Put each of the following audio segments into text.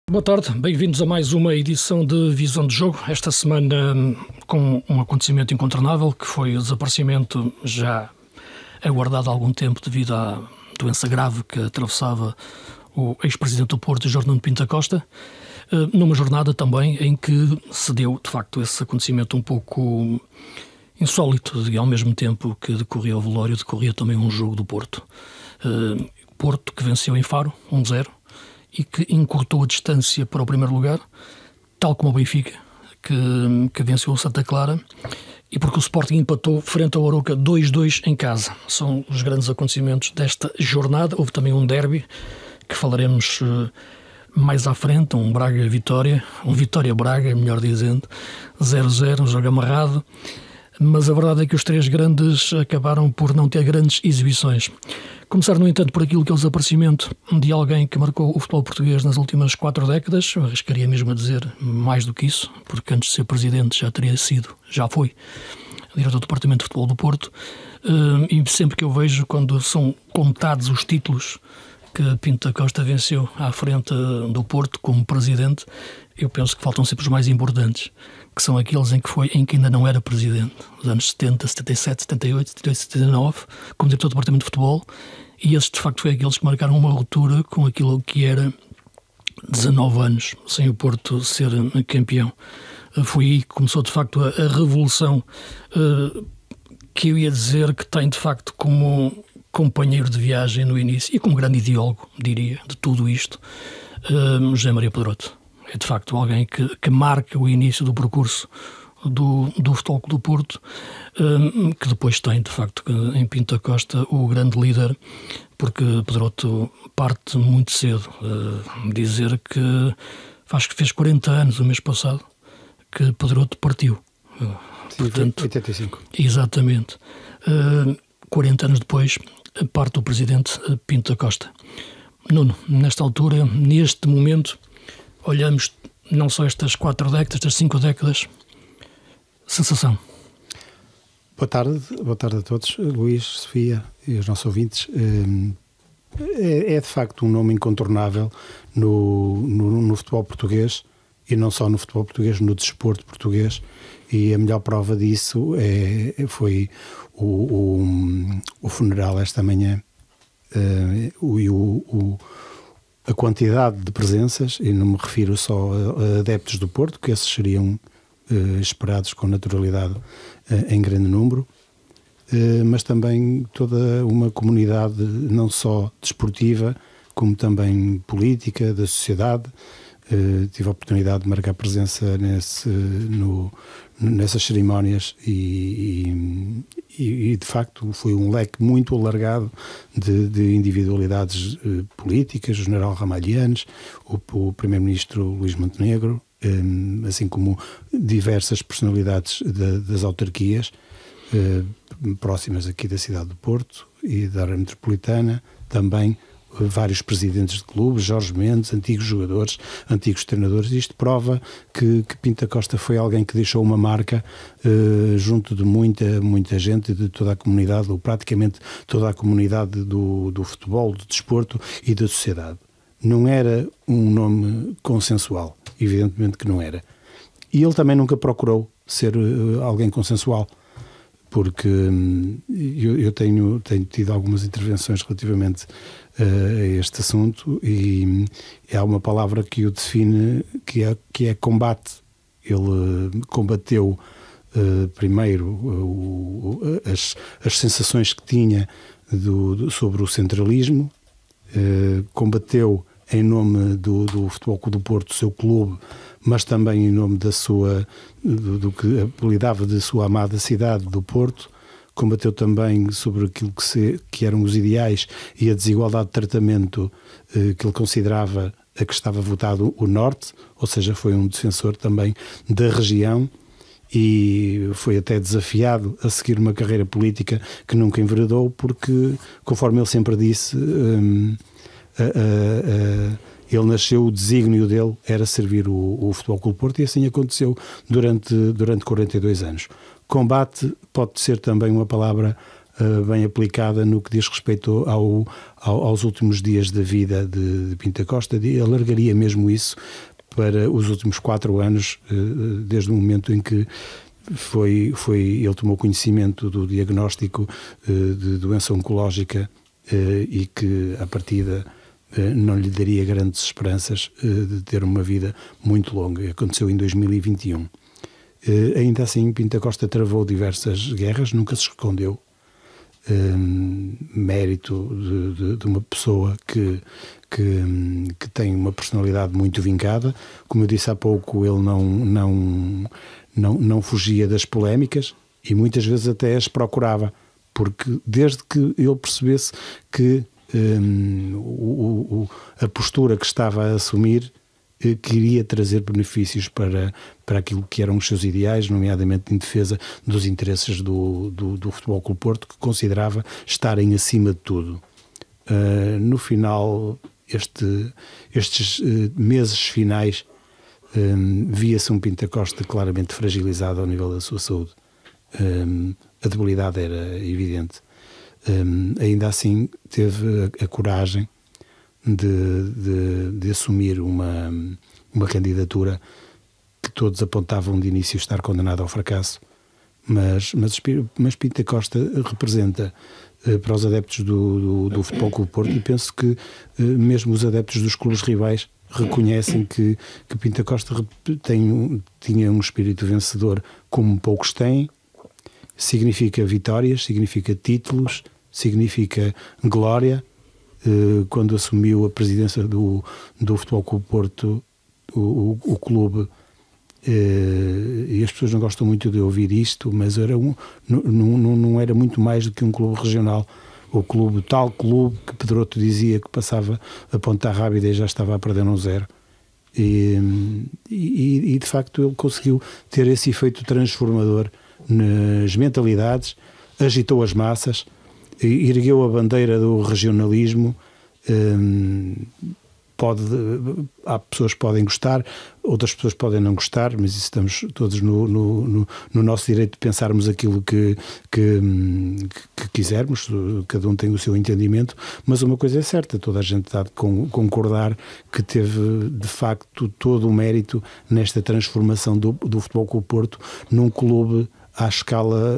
Boa tarde, bem-vindos a mais uma edição de Visão de Jogo. Esta semana com um acontecimento incontornável, que foi o desaparecimento já aguardado há algum tempo devido à doença grave que atravessava o ex-presidente do Porto, Jorge Nuno Pinto da Costa, numa jornada também em que se deu, de facto, esse acontecimento um pouco insólito, e ao mesmo tempo que decorria o velório, decorria também um jogo do Porto. Porto que venceu em Faro, 1-0, e que encurtou a distância para o primeiro lugar, tal como o Benfica, que venceu o Santa Clara, e porque o Sporting empatou frente ao Arouca 2-2 em casa. São os grandes acontecimentos desta jornada. Houve também um derby, que falaremos mais à frente, um Braga-Vitória, um Vitória-Braga, melhor dizendo, 0-0, um jogo amarrado, mas a verdade é que os três grandes acabaram por não ter grandes exibições. Começar, no entanto, por aquilo que é o desaparecimento de alguém que marcou o futebol português nas últimas 4 décadas, eu arriscaria mesmo a dizer mais do que isso, porque antes de ser presidente já foi diretor do Departamento de Futebol do Porto, e sempre que eu vejo, quando são contados os títulos que Pinto da Costa venceu à frente do Porto como presidente, eu penso que faltam sempre os mais importantes, que são aqueles em que ainda não era presidente, os anos 70, 77, 78, 78, 79, como diretor do Departamento de Futebol, e esses de facto foi aqueles que marcaram uma ruptura com aquilo que era 19 anos sem o Porto ser campeão. Foi aí que começou de facto a revolução que eu ia dizer que tem de facto como companheiro de viagem no início e como grande ideólogo, diria, de tudo isto, José Maria Pedroto. É de facto alguém que marca o início do percurso do Futebol Clube do Porto, que depois tem de facto em Pinto da Costa o grande líder, porque Pedroto parte muito cedo. Dizer que fez 40 anos o mês passado que Pedroto partiu. Portanto, 85. Exatamente. 40 anos depois parte o presidente Pinto da Costa. Nuno, nesta altura, neste momento, olhamos não só estas 4 décadas, estas 5 décadas. Sensação. Boa tarde a todos, Luís, Sofia e os nossos ouvintes. É de facto um nome incontornável no futebol português, e não só no futebol português, no desporto português, e a melhor prova disso foi o funeral esta manhã, a quantidade de presenças, e não me refiro só a adeptos do Porto, que esses seriam esperados com naturalidade em grande número, mas também toda uma comunidade não só desportiva, como também política, da sociedade. Tive a oportunidade de marcar presença nessas cerimónias e de facto foi um leque muito alargado de individualidades políticas, o general Ramalhianes, o primeiro-ministro Luís Montenegro, assim como diversas personalidades das autarquias próximas aqui da cidade do Porto e da área metropolitana, também vários presidentes de clubes, Jorge Mendes, antigos jogadores, antigos treinadores. Isto prova que Pinto da Costa foi alguém que deixou uma marca junto de muita gente, de toda a comunidade, ou praticamente toda a comunidade do futebol, do desporto e da sociedade. Não era um nome consensual, evidentemente que não era. E ele também nunca procurou ser alguém consensual, porque eu tenho tido algumas intervenções relativamente a este assunto, e há uma palavra que o define, que é combate. Ele combateu primeiro as sensações que tinha sobre o centralismo, combateu em nome do Futebol Clube do Porto, seu clube, mas também em nome do que apelidava de sua amada cidade do Porto. Combateu também sobre aquilo que eram os ideais e a desigualdade de tratamento que ele considerava a que estava votado o Norte, ou seja, foi um defensor também da região, e foi até desafiado a seguir uma carreira política que nunca enveredou, porque, conforme ele sempre disse, ele nasceu, o desígnio dele era servir o Futebol Clube do Porto, e assim aconteceu durante 42 anos. Combate pode ser também uma palavra bem aplicada no que diz respeito aos últimos dias da vida de Pinto da Costa. Alargaria mesmo isso para os últimos 4 anos, desde o momento em que ele tomou conhecimento do diagnóstico de doença oncológica e que, à partida, não lhe daria grandes esperanças de ter uma vida muito longa. Aconteceu em 2021. Ainda assim, Pinto da Costa travou diversas guerras, nunca se escondeu. Mérito de uma pessoa que tem uma personalidade muito vincada. Como eu disse há pouco, ele não fugia das polémicas e muitas vezes até as procurava, porque desde que ele percebesse que a postura que estava a assumir queria trazer benefícios para aquilo que eram os seus ideais, nomeadamente em defesa dos interesses do Futebol Clube Porto, que considerava estarem acima de tudo. No final, estes meses finais, via-se um Pinto da Costa claramente fragilizado ao nível da sua saúde. A debilidade era evidente. Ainda assim, teve a coragem de assumir uma candidatura que todos apontavam de início estar condenada ao fracasso, mas Pinto da Costa representa para os adeptos do Futebol Clube Porto, e penso que mesmo os adeptos dos clubes rivais reconhecem que Pinto da Costa tinha um espírito vencedor como poucos têm. Significa vitórias, significa títulos, significa glória. Quando assumiu a presidência do Futebol Clube Porto, o clube, e as pessoas não gostam muito de ouvir isto, mas não era muito mais do que um clube regional. O clube, tal clube que Pedroto dizia que passava a ponta rápida e já estava a perder 1-0. E de facto ele conseguiu ter esse efeito transformador nas mentalidades, agitou as massas, ergueu a bandeira do regionalismo. Há pessoas que podem gostar, outras pessoas podem não gostar, mas estamos todos no nosso direito de pensarmos aquilo que quisermos, cada um tem o seu entendimento, mas uma coisa é certa, toda a gente há de concordar que teve de facto todo o mérito nesta transformação do Futebol Clube Porto num clube à escala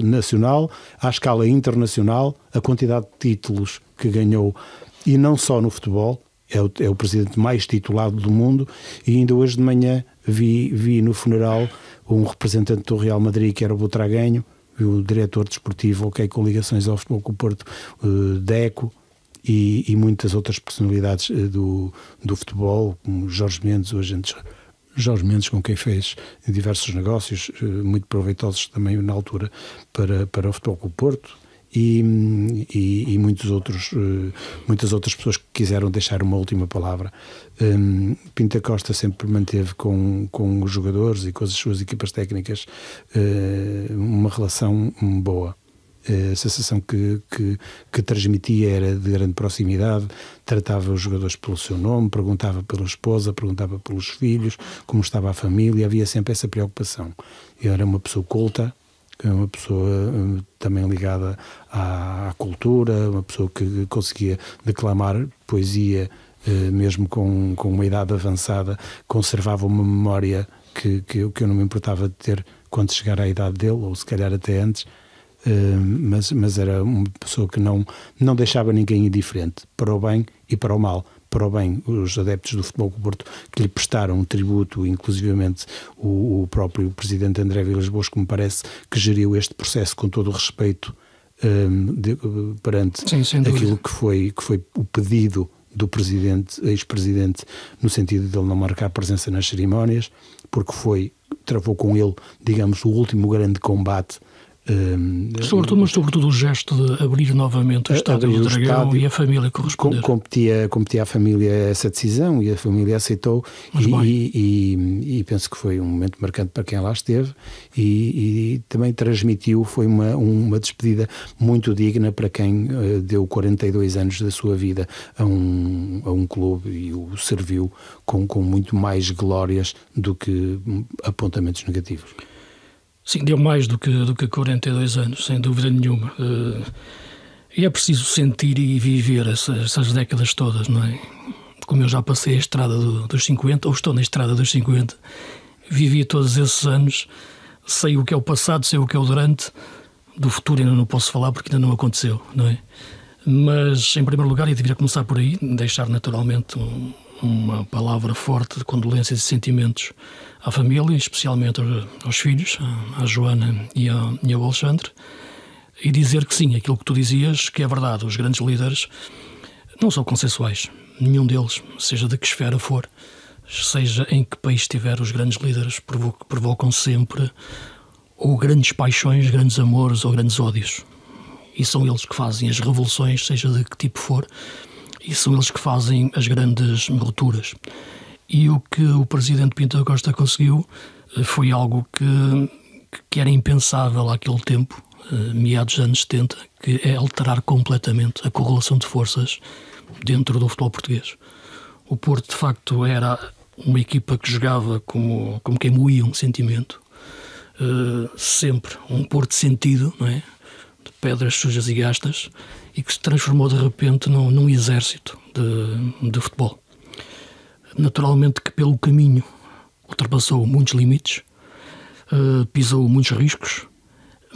nacional, à escala internacional, a quantidade de títulos que ganhou, e não só no futebol, é o presidente mais titulado do mundo. E ainda hoje de manhã vi no funeral um representante do Real Madrid, que era o Butragueño, o diretor desportivo, com ligações ao Futebol Clube Porto, Deco, e muitas outras personalidades do futebol, como Jorge Mendes, o agente Jorge Mendes, com quem fez diversos negócios muito proveitosos também na altura para o Futebol Clube Porto, e muitas outras pessoas que quiseram deixar uma última palavra. Pinto da Costa sempre manteve com os jogadores e com as suas equipas técnicas uma relação boa. A sensação que transmitia era de grande proximidade, tratava os jogadores pelo seu nome, perguntava pela esposa, perguntava pelos filhos, como estava a família, havia sempre essa preocupação. Eu era uma pessoa culta, uma pessoa também ligada à cultura, uma pessoa que conseguia declamar poesia, mesmo com uma idade avançada, conservava uma memória que eu não me importava de ter quando chegar à idade dele, ou se calhar até antes. Mas era uma pessoa que não deixava ninguém indiferente, para o bem e para o mal. Para o bem, os adeptos do Futebol Clube Porto, que lhe prestaram um tributo, inclusivamente o próprio presidente André Vilas Boas, que me parece que geriu este processo com todo o respeito perante aquilo que foi o pedido do ex-presidente, no sentido de ele não marcar presença nas cerimónias, porque travou com ele, digamos, o último grande combate. Sobretudo o gesto de abrir novamente o Estádio do Dragão e a família corresponder. Competia à família essa decisão, e a família aceitou, e penso que foi um momento marcante para quem lá esteve, e também transmitiu, foi uma despedida muito digna para quem deu 42 anos da sua vida a um clube e o serviu com muito mais glórias do que apontamentos negativos. Sim, deu mais do que 42 anos, sem dúvida nenhuma. E é preciso sentir e viver essas décadas todas, não é? Como eu já passei a estrada dos 50, ou estou na estrada dos 50, vivi todos esses anos, sei o que é o passado, sei o que é o durante, do futuro ainda não posso falar porque ainda não aconteceu, não é? Mas, em primeiro lugar, eu deveria começar por aí, deixar naturalmente uma palavra forte de condolências e sentimentos à família, especialmente aos filhos, à Joana e ao Alexandre, e dizer que sim, aquilo que tu dizias, que é verdade, os grandes líderes não são consensuais, nenhum deles, seja de que esfera for, seja em que país estiver, os grandes líderes provocam sempre ou grandes paixões, grandes amores ou grandes ódios. E são eles que fazem as revoluções, seja de que tipo for, e são eles que fazem as grandes rupturas. E o que o presidente Pinto da Costa conseguiu foi algo que era impensável àquele tempo, meados dos anos 70, que é alterar completamente a correlação de forças dentro do futebol português. O Porto, de facto, era uma equipa que jogava como quem moía um sentimento, sempre um Porto sentido, não é? De pedras sujas e gastas, e que se transformou de repente num exército de futebol. Naturalmente que pelo caminho ultrapassou muitos limites, pisou muitos riscos,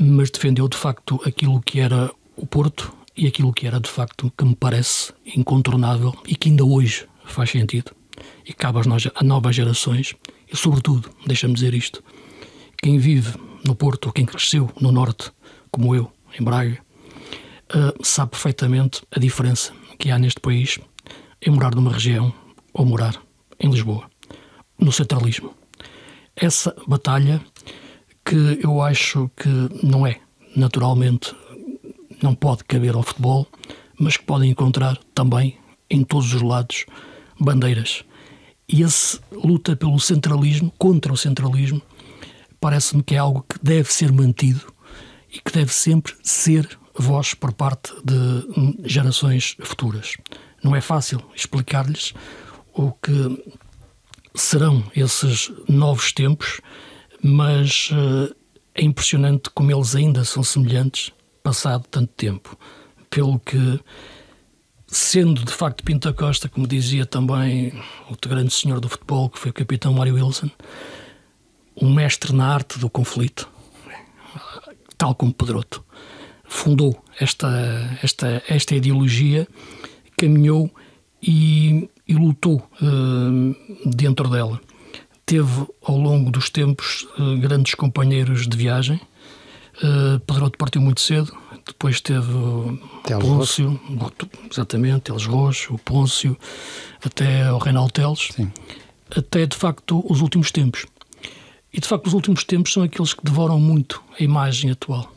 mas defendeu de facto aquilo que era o Porto e aquilo que era de facto, que me parece incontornável e que ainda hoje faz sentido e cabe a novas gerações. E sobretudo, deixa-me dizer isto, quem vive no Porto ou quem cresceu no Norte, como eu, em Braga, sabe perfeitamente a diferença que há neste país em morar numa região ou morar em Lisboa, no centralismo. Essa batalha que eu acho que não é, naturalmente, não pode caber ao futebol, mas que pode encontrar também, em todos os lados, bandeiras. E essa luta pelo centralismo, contra o centralismo, parece-me que é algo que deve ser mantido e que deve sempre ser voz por parte de gerações futuras. Não é fácil explicar-lhes o que serão esses novos tempos, mas é impressionante como eles ainda são semelhantes, passado tanto tempo. Pelo que, sendo de facto Pinto da Costa, como dizia também o grande senhor do futebol, que foi o capitão Mário Wilson, um mestre na arte do conflito, tal como Pedroto, fundou esta ideologia, caminhou e lutou dentro dela. Teve, ao longo dos tempos, grandes companheiros de viagem. Pedroto partiu muito cedo, depois teve o Pôncio, exatamente, Teles Roxo, o Pôncio, até o Reinaldo Teles, sim, até de facto os últimos tempos. E de facto os últimos tempos são aqueles que devoram muito a imagem atual.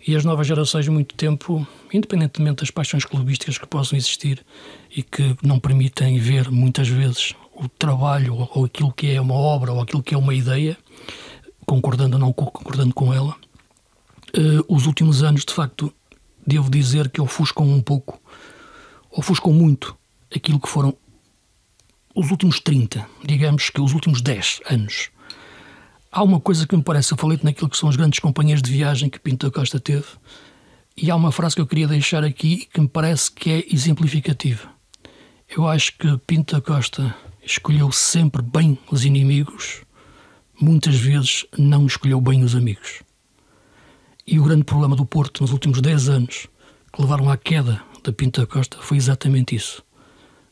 E as novas gerações, muito tempo, independentemente das paixões clubísticas que possam existir e que não permitem ver muitas vezes o trabalho ou aquilo que é uma obra ou aquilo que é uma ideia, concordando ou não concordando com ela, os últimos anos, de facto, devo dizer que ofuscam um pouco, ofuscam muito aquilo que foram os últimos 30, digamos que os últimos 10 anos. Há uma coisa que me parece, eu falei naquilo que são os grandes companheiros de viagem que Pinto da Costa teve, e há uma frase que eu queria deixar aqui que me parece que é exemplificativa. Eu acho que Pinto da Costa escolheu sempre bem os inimigos, muitas vezes não escolheu bem os amigos. E o grande problema do Porto nos últimos 10 anos, que levaram à queda da Pinto da Costa, foi exatamente isso.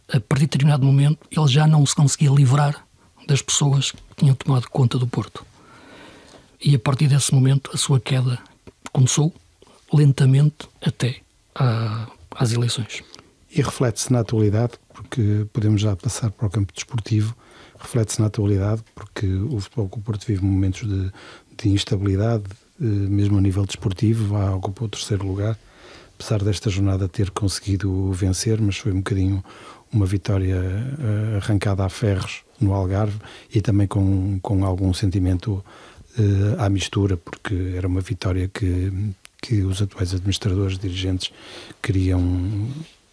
A partir de determinado momento, ele já não se conseguia livrar das pessoas que tinham tomado conta do Porto. E a partir desse momento, a sua queda começou lentamente até às eleições. E reflete-se na atualidade, porque podemos já passar para o campo desportivo, reflete-se na atualidade, porque o futebol com o Porto vive momentos de instabilidade, mesmo a nível desportivo, ocupou o terceiro lugar, apesar desta jornada ter conseguido vencer, mas foi um bocadinho uma vitória arrancada a ferros no Algarve e também com algum sentimento à mistura, porque era uma vitória que os atuais administradores, dirigentes,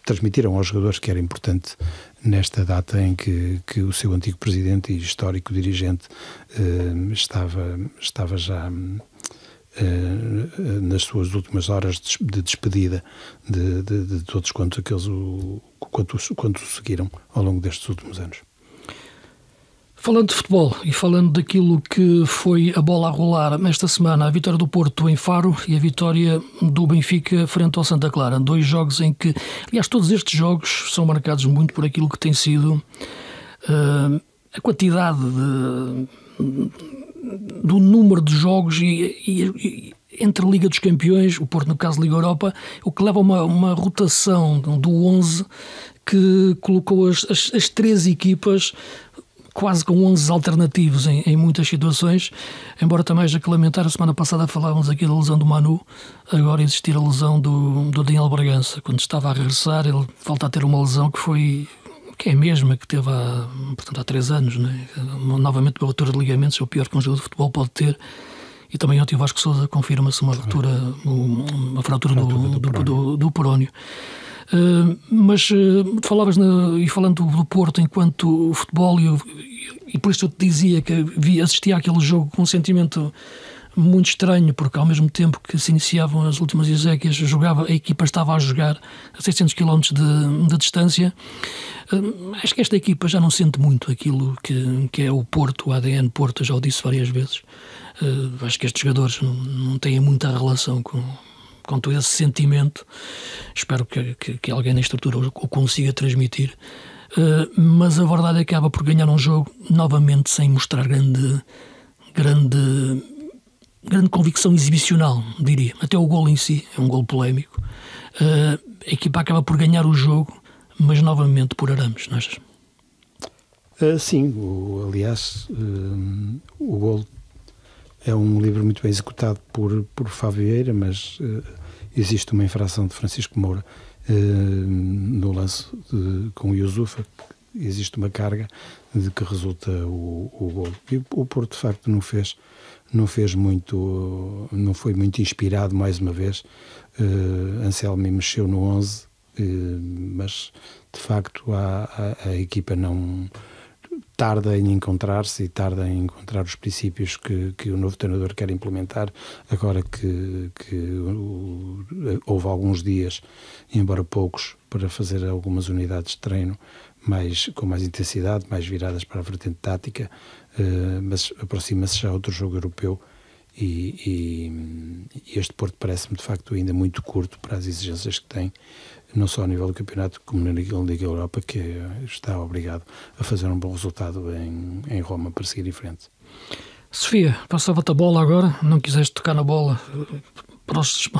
transmitiram aos jogadores que era importante nesta data em que o seu antigo presidente e histórico dirigente estava já nas suas últimas horas de despedida de todos quanto o seguiram ao longo destes últimos anos. Falando de futebol e falando daquilo que foi a bola a rolar esta semana, a vitória do Porto em Faro e a vitória do Benfica frente ao Santa Clara. 2 jogos em que, aliás, todos estes jogos são marcados muito por aquilo que tem sido a quantidade do número de jogos e entre a Liga dos Campeões, o Porto no caso Liga Europa, o que leva a uma rotação do 11 que colocou as 3 equipas quase com 11 alternativos em muitas situações, embora também haja que lamentar, a semana passada falávamos aqui da lesão do Manu, agora existir a lesão do Daniel Bragança. Quando estava a regressar, ele volta a ter uma lesão que é a mesma que teve há 3 anos, né? Novamente uma ruptura de ligamentos, é o pior que um jogador de futebol pode ter. E também ontem o Vasco Sousa confirma-se uma fratura do perónio. Mas falavas e falando do Porto enquanto futebol, e por isso eu te dizia que assistia àquele jogo com um sentimento muito estranho, porque ao mesmo tempo que se iniciavam as últimas exéquias, a equipa estava a jogar a 600 km de distância. Acho que esta equipa já não sente muito aquilo que é o Porto, o ADN Porto, eu já o disse várias vezes. Acho que estes jogadores não têm muita relação com todo esse sentimento. Espero que alguém na estrutura o consiga transmitir. Mas a verdade é que acaba por ganhar um jogo novamente sem mostrar grande convicção exibicional, diria. Até o golo em si é um golo polémico. A equipa acaba por ganhar o jogo, mas novamente por arames, não achas? Sim, aliás, o golo é um livro muito bem executado por Fábio Vieira, mas existe uma infração de Francisco Moura no lance com o Yusufa. Existe uma carga de que resulta o golo. E o Porto, de facto, não foi muito inspirado mais uma vez. Anselmi mexeu no 11, mas de facto a equipa não tarda em encontrar-se e tarda em encontrar os princípios que o novo treinador quer implementar, agora que houve alguns dias, embora poucos, para fazer algumas unidades de treino com mais intensidade, mais viradas para a vertente tática, mas aproxima-se já outro jogo europeu e este Porto parece-me de facto ainda muito curto para as exigências que tem, não só a nível do campeonato como na Liga Europa, que está obrigado a fazer um bom resultado em Roma para seguir em frente. Sofia, passava-te a bola agora, não quiseste tocar na bola, para os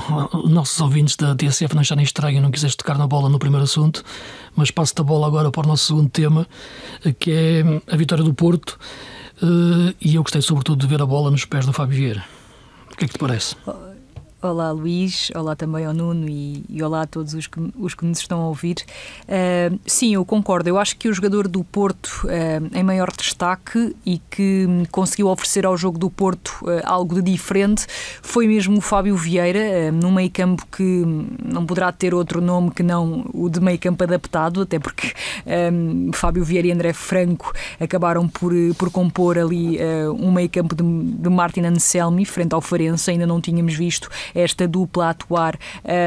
nossos ouvintes da TSF não acharem estranho, não quiseste tocar na bola no primeiro assunto, mas passo-te a bola agora para o nosso segundo tema, que é a vitória do Porto, e eu gostei sobretudo de ver a bola nos pés do Fábio Vieira. O que é que te parece? Olá Luís, olá também ao Nuno e olá a todos os que nos estão a ouvir. Sim, eu concordo, eu acho que o jogador do Porto em maior destaque e que conseguiu oferecer ao jogo do Porto algo de diferente foi mesmo o Fábio Vieira, num meio campo que não poderá ter outro nome que não o de meio campo adaptado, até porque Fábio Vieira e André Franco acabaram por compor ali um meio campo de Martin Anselmi frente ao Farense. Ainda não tínhamos visto esta dupla a atuar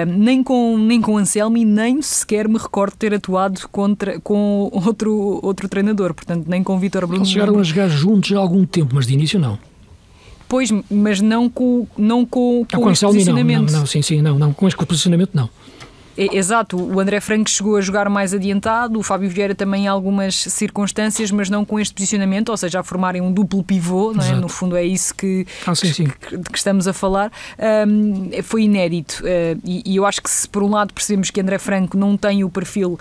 nem com Anselmi, nem sequer me recordo ter atuado com outro treinador, portanto nem com Vítor Bruno. Eles chegaram a jogar juntos há algum tempo, mas de início não. Pois, mas não com este posicionamento. Não, com este posicionamento não. Exato, o André Franco chegou a jogar mais adiantado, o Fábio Vieira também em algumas circunstâncias, mas não com este posicionamento, ou seja, a formarem um duplo pivô, não é? No fundo é isso que estamos a falar. Foi inédito, e eu acho que se por um lado percebemos que André Franco não tem o perfil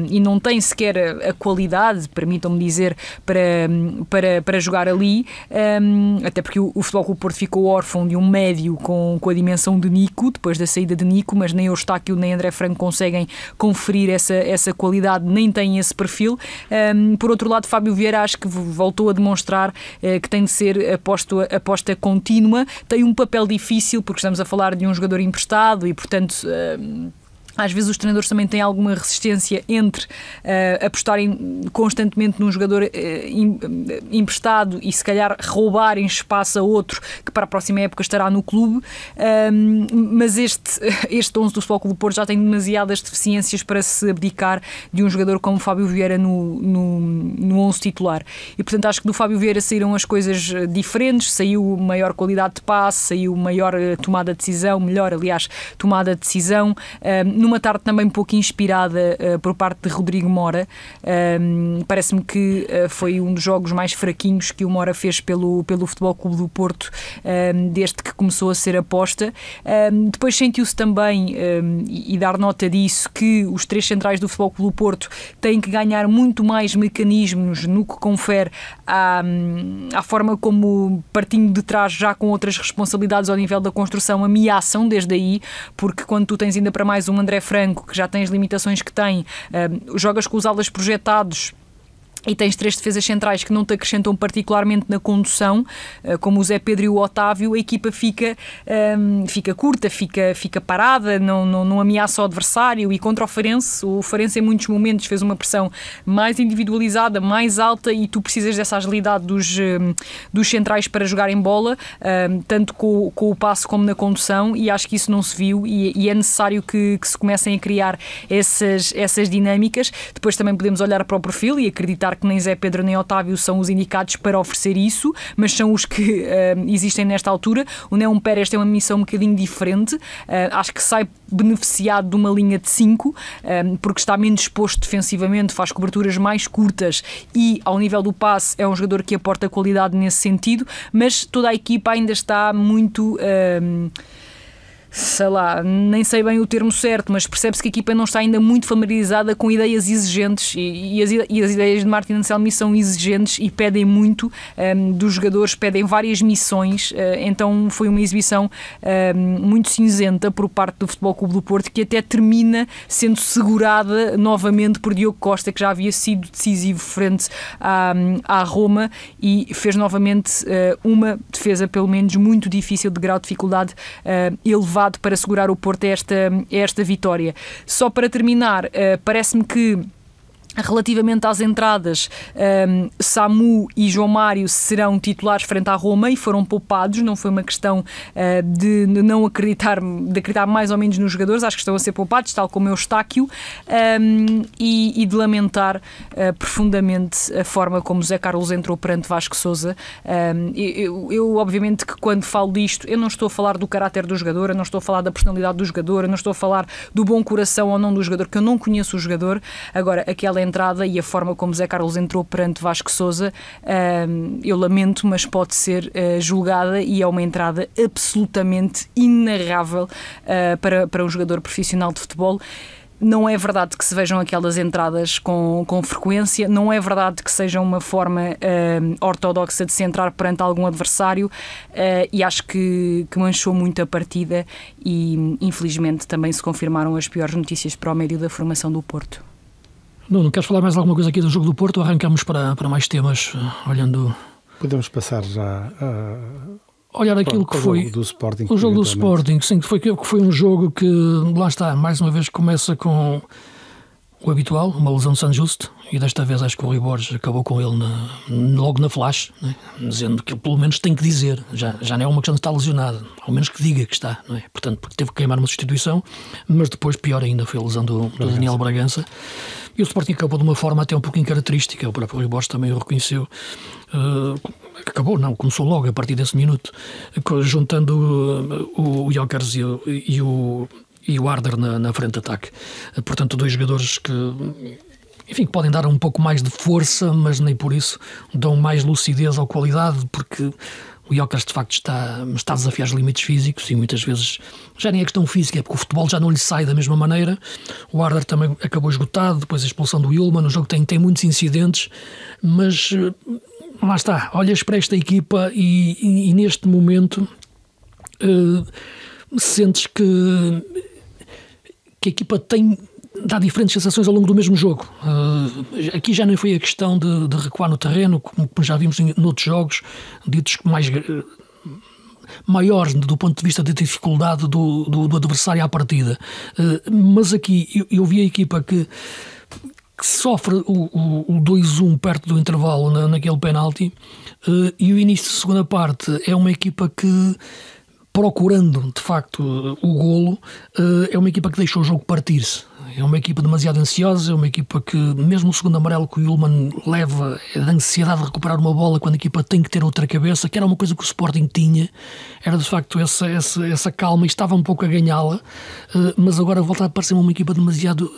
e não tem sequer a qualidade, permitam-me dizer, para jogar ali, até porque o Futebol Clube Porto ficou órfão de um médio com a dimensão de Nico, depois da saída de Nico, mas nem Eustáquio nem André Franco conseguem conferir essa qualidade, nem têm esse perfil. Por outro lado, Fábio Vieira acho que voltou a demonstrar que tem de ser aposta contínua. Tem um papel difícil porque estamos a falar de um jogador emprestado e, portanto, Às vezes os treinadores também têm alguma resistência entre apostarem constantemente num jogador emprestado e se calhar roubarem espaço a outro que para a próxima época estará no clube, mas este 11 do Futebol Clube do Porto já tem demasiadas deficiências para se abdicar de um jogador como Fábio Vieira no 11 titular. E portanto acho que do Fábio Vieira saíram as coisas diferentes, saiu maior qualidade de passe, saiu maior tomada de decisão, melhor aliás tomada de decisão, numa tarde também um pouco inspirada por parte de Rodrigo Mora. Parece-me que foi um dos jogos mais fraquinhos que o Mora fez pelo Futebol Clube do Porto desde que começou a ser aposta. Depois sentiu-se também, e dar nota disso, que os três centrais do Futebol Clube do Porto têm que ganhar muito mais mecanismos no que confere à forma como, partindo de trás já com outras responsabilidades ao nível da construção, ameaçam desde aí, porque quando tu tens ainda para mais um André Franco, que já tem as limitações que tem, jogas com os alas projetados e tens três defesas centrais que não te acrescentam particularmente na condução, como o Zé Pedro e o Otávio, a equipa fica curta, fica parada, não ameaça o adversário. E contra o Farense em muitos momentos fez uma pressão mais individualizada, mais alta, e tu precisas dessa agilidade dos centrais para jogar em bola, tanto com o passo como na condução, e acho que isso não se viu, e é necessário que se comecem a criar essas dinâmicas. Depois também podemos olhar para o perfil e acreditar que nem Zé Pedro nem Otávio são os indicados para oferecer isso, mas são os que existem nesta altura. O Neon Pérez tem uma missão um bocadinho diferente, acho que sai beneficiado de uma linha de 5, porque está menos exposto defensivamente, faz coberturas mais curtas e ao nível do passe é um jogador que aporta qualidade nesse sentido, mas toda a equipa ainda está muito... sei lá, nem sei bem o termo certo, mas percebe-se que a equipa não está ainda muito familiarizada com ideias exigentes, e as ideias de Martin Anselmi são exigentes e pedem muito dos jogadores, pedem várias missões. Então foi uma exibição muito cinzenta por parte do Futebol Clube do Porto, que até termina sendo segurada novamente por Diogo Costa, que já havia sido decisivo frente à Roma, e fez novamente uma defesa pelo menos muito difícil, de grau de dificuldade elevado, para segurar o Porto a esta vitória. Só para terminar, parece-me que relativamente às entradas, Samu e João Mário serão titulares frente à Roma e foram poupados. Não foi uma questão de não acreditar mais ou menos nos jogadores, acho que estão a ser poupados, tal como Eustáquio, e de lamentar profundamente a forma como Zé Carlos entrou perante Vasco Sousa. Eu obviamente que quando falo disto, eu não estou a falar do caráter do jogador, eu não estou a falar da personalidade do jogador, eu não estou a falar do bom coração ou não do jogador, que eu não conheço o jogador. Agora, aquela entrada e a forma como Zé Carlos entrou perante Vasco Sousa, eu lamento, mas pode ser julgada, e é uma entrada absolutamente inarrável para um jogador profissional de futebol. Não é verdade que se vejam aquelas entradas com frequência, não é verdade que seja uma forma ortodoxa de se entrar perante algum adversário, e acho que manchou muito a partida, e infelizmente também se confirmaram as piores notícias para o médio da formação do Porto. Não queres falar mais alguma coisa aqui do jogo do Porto, ou arrancamos para mais temas, olhando... Podemos passar já olhar aquilo que foi do Sporting, o jogo do Sporting, sim, que foi um jogo que, lá está, mais uma vez começa com o habitual, uma lesão de San Justo, e desta vez acho que o Rui Borges acabou com ele logo na flash, né? Dizendo que ele pelo menos tem que dizer, já não é uma questão de estar lesionado, ao menos que diga que está, não é? Portanto, porque teve que queimar uma substituição, mas depois, pior ainda, foi a lesão do Daniel Bragança, e o Sporting acabou de uma forma até um pouco incaracterística. O próprio Rui Borges também o reconheceu. Começou logo a partir desse minuto, juntando o Jokers e o Arder na frente de ataque. Portanto, dois jogadores que, enfim, que podem dar um pouco mais de força, mas nem por isso dão mais lucidez ou qualidade, porque o Jokers de facto está a desafiar os limites físicos, e muitas vezes já nem é questão física, é porque o futebol já não lhe sai da mesma maneira. O Arder também acabou esgotado, depois a expulsão do Yulman. O jogo tem muitos incidentes, mas lá está, olhas para esta equipa e neste momento sentes que a equipa dá diferentes sensações ao longo do mesmo jogo. Aqui já não foi a questão de recuar no terreno, como já vimos noutros jogos, ditos mais maiores do ponto de vista da dificuldade do adversário à partida. Mas aqui eu vi a equipa que sofre o 2-1 perto do intervalo naquele penalti, e o início da segunda parte é uma equipa que, procurando de facto o golo, é uma equipa que deixou o jogo partir-se. É uma equipa demasiado ansiosa, é uma equipa que, mesmo o segundo amarelo que o Yulman leva, é da ansiedade de recuperar uma bola quando a equipa tem que ter outra cabeça, que era uma coisa que o Sporting tinha, era de facto essa calma, e estava um pouco a ganhá-la, mas agora volta a parecer uma equipa demasiado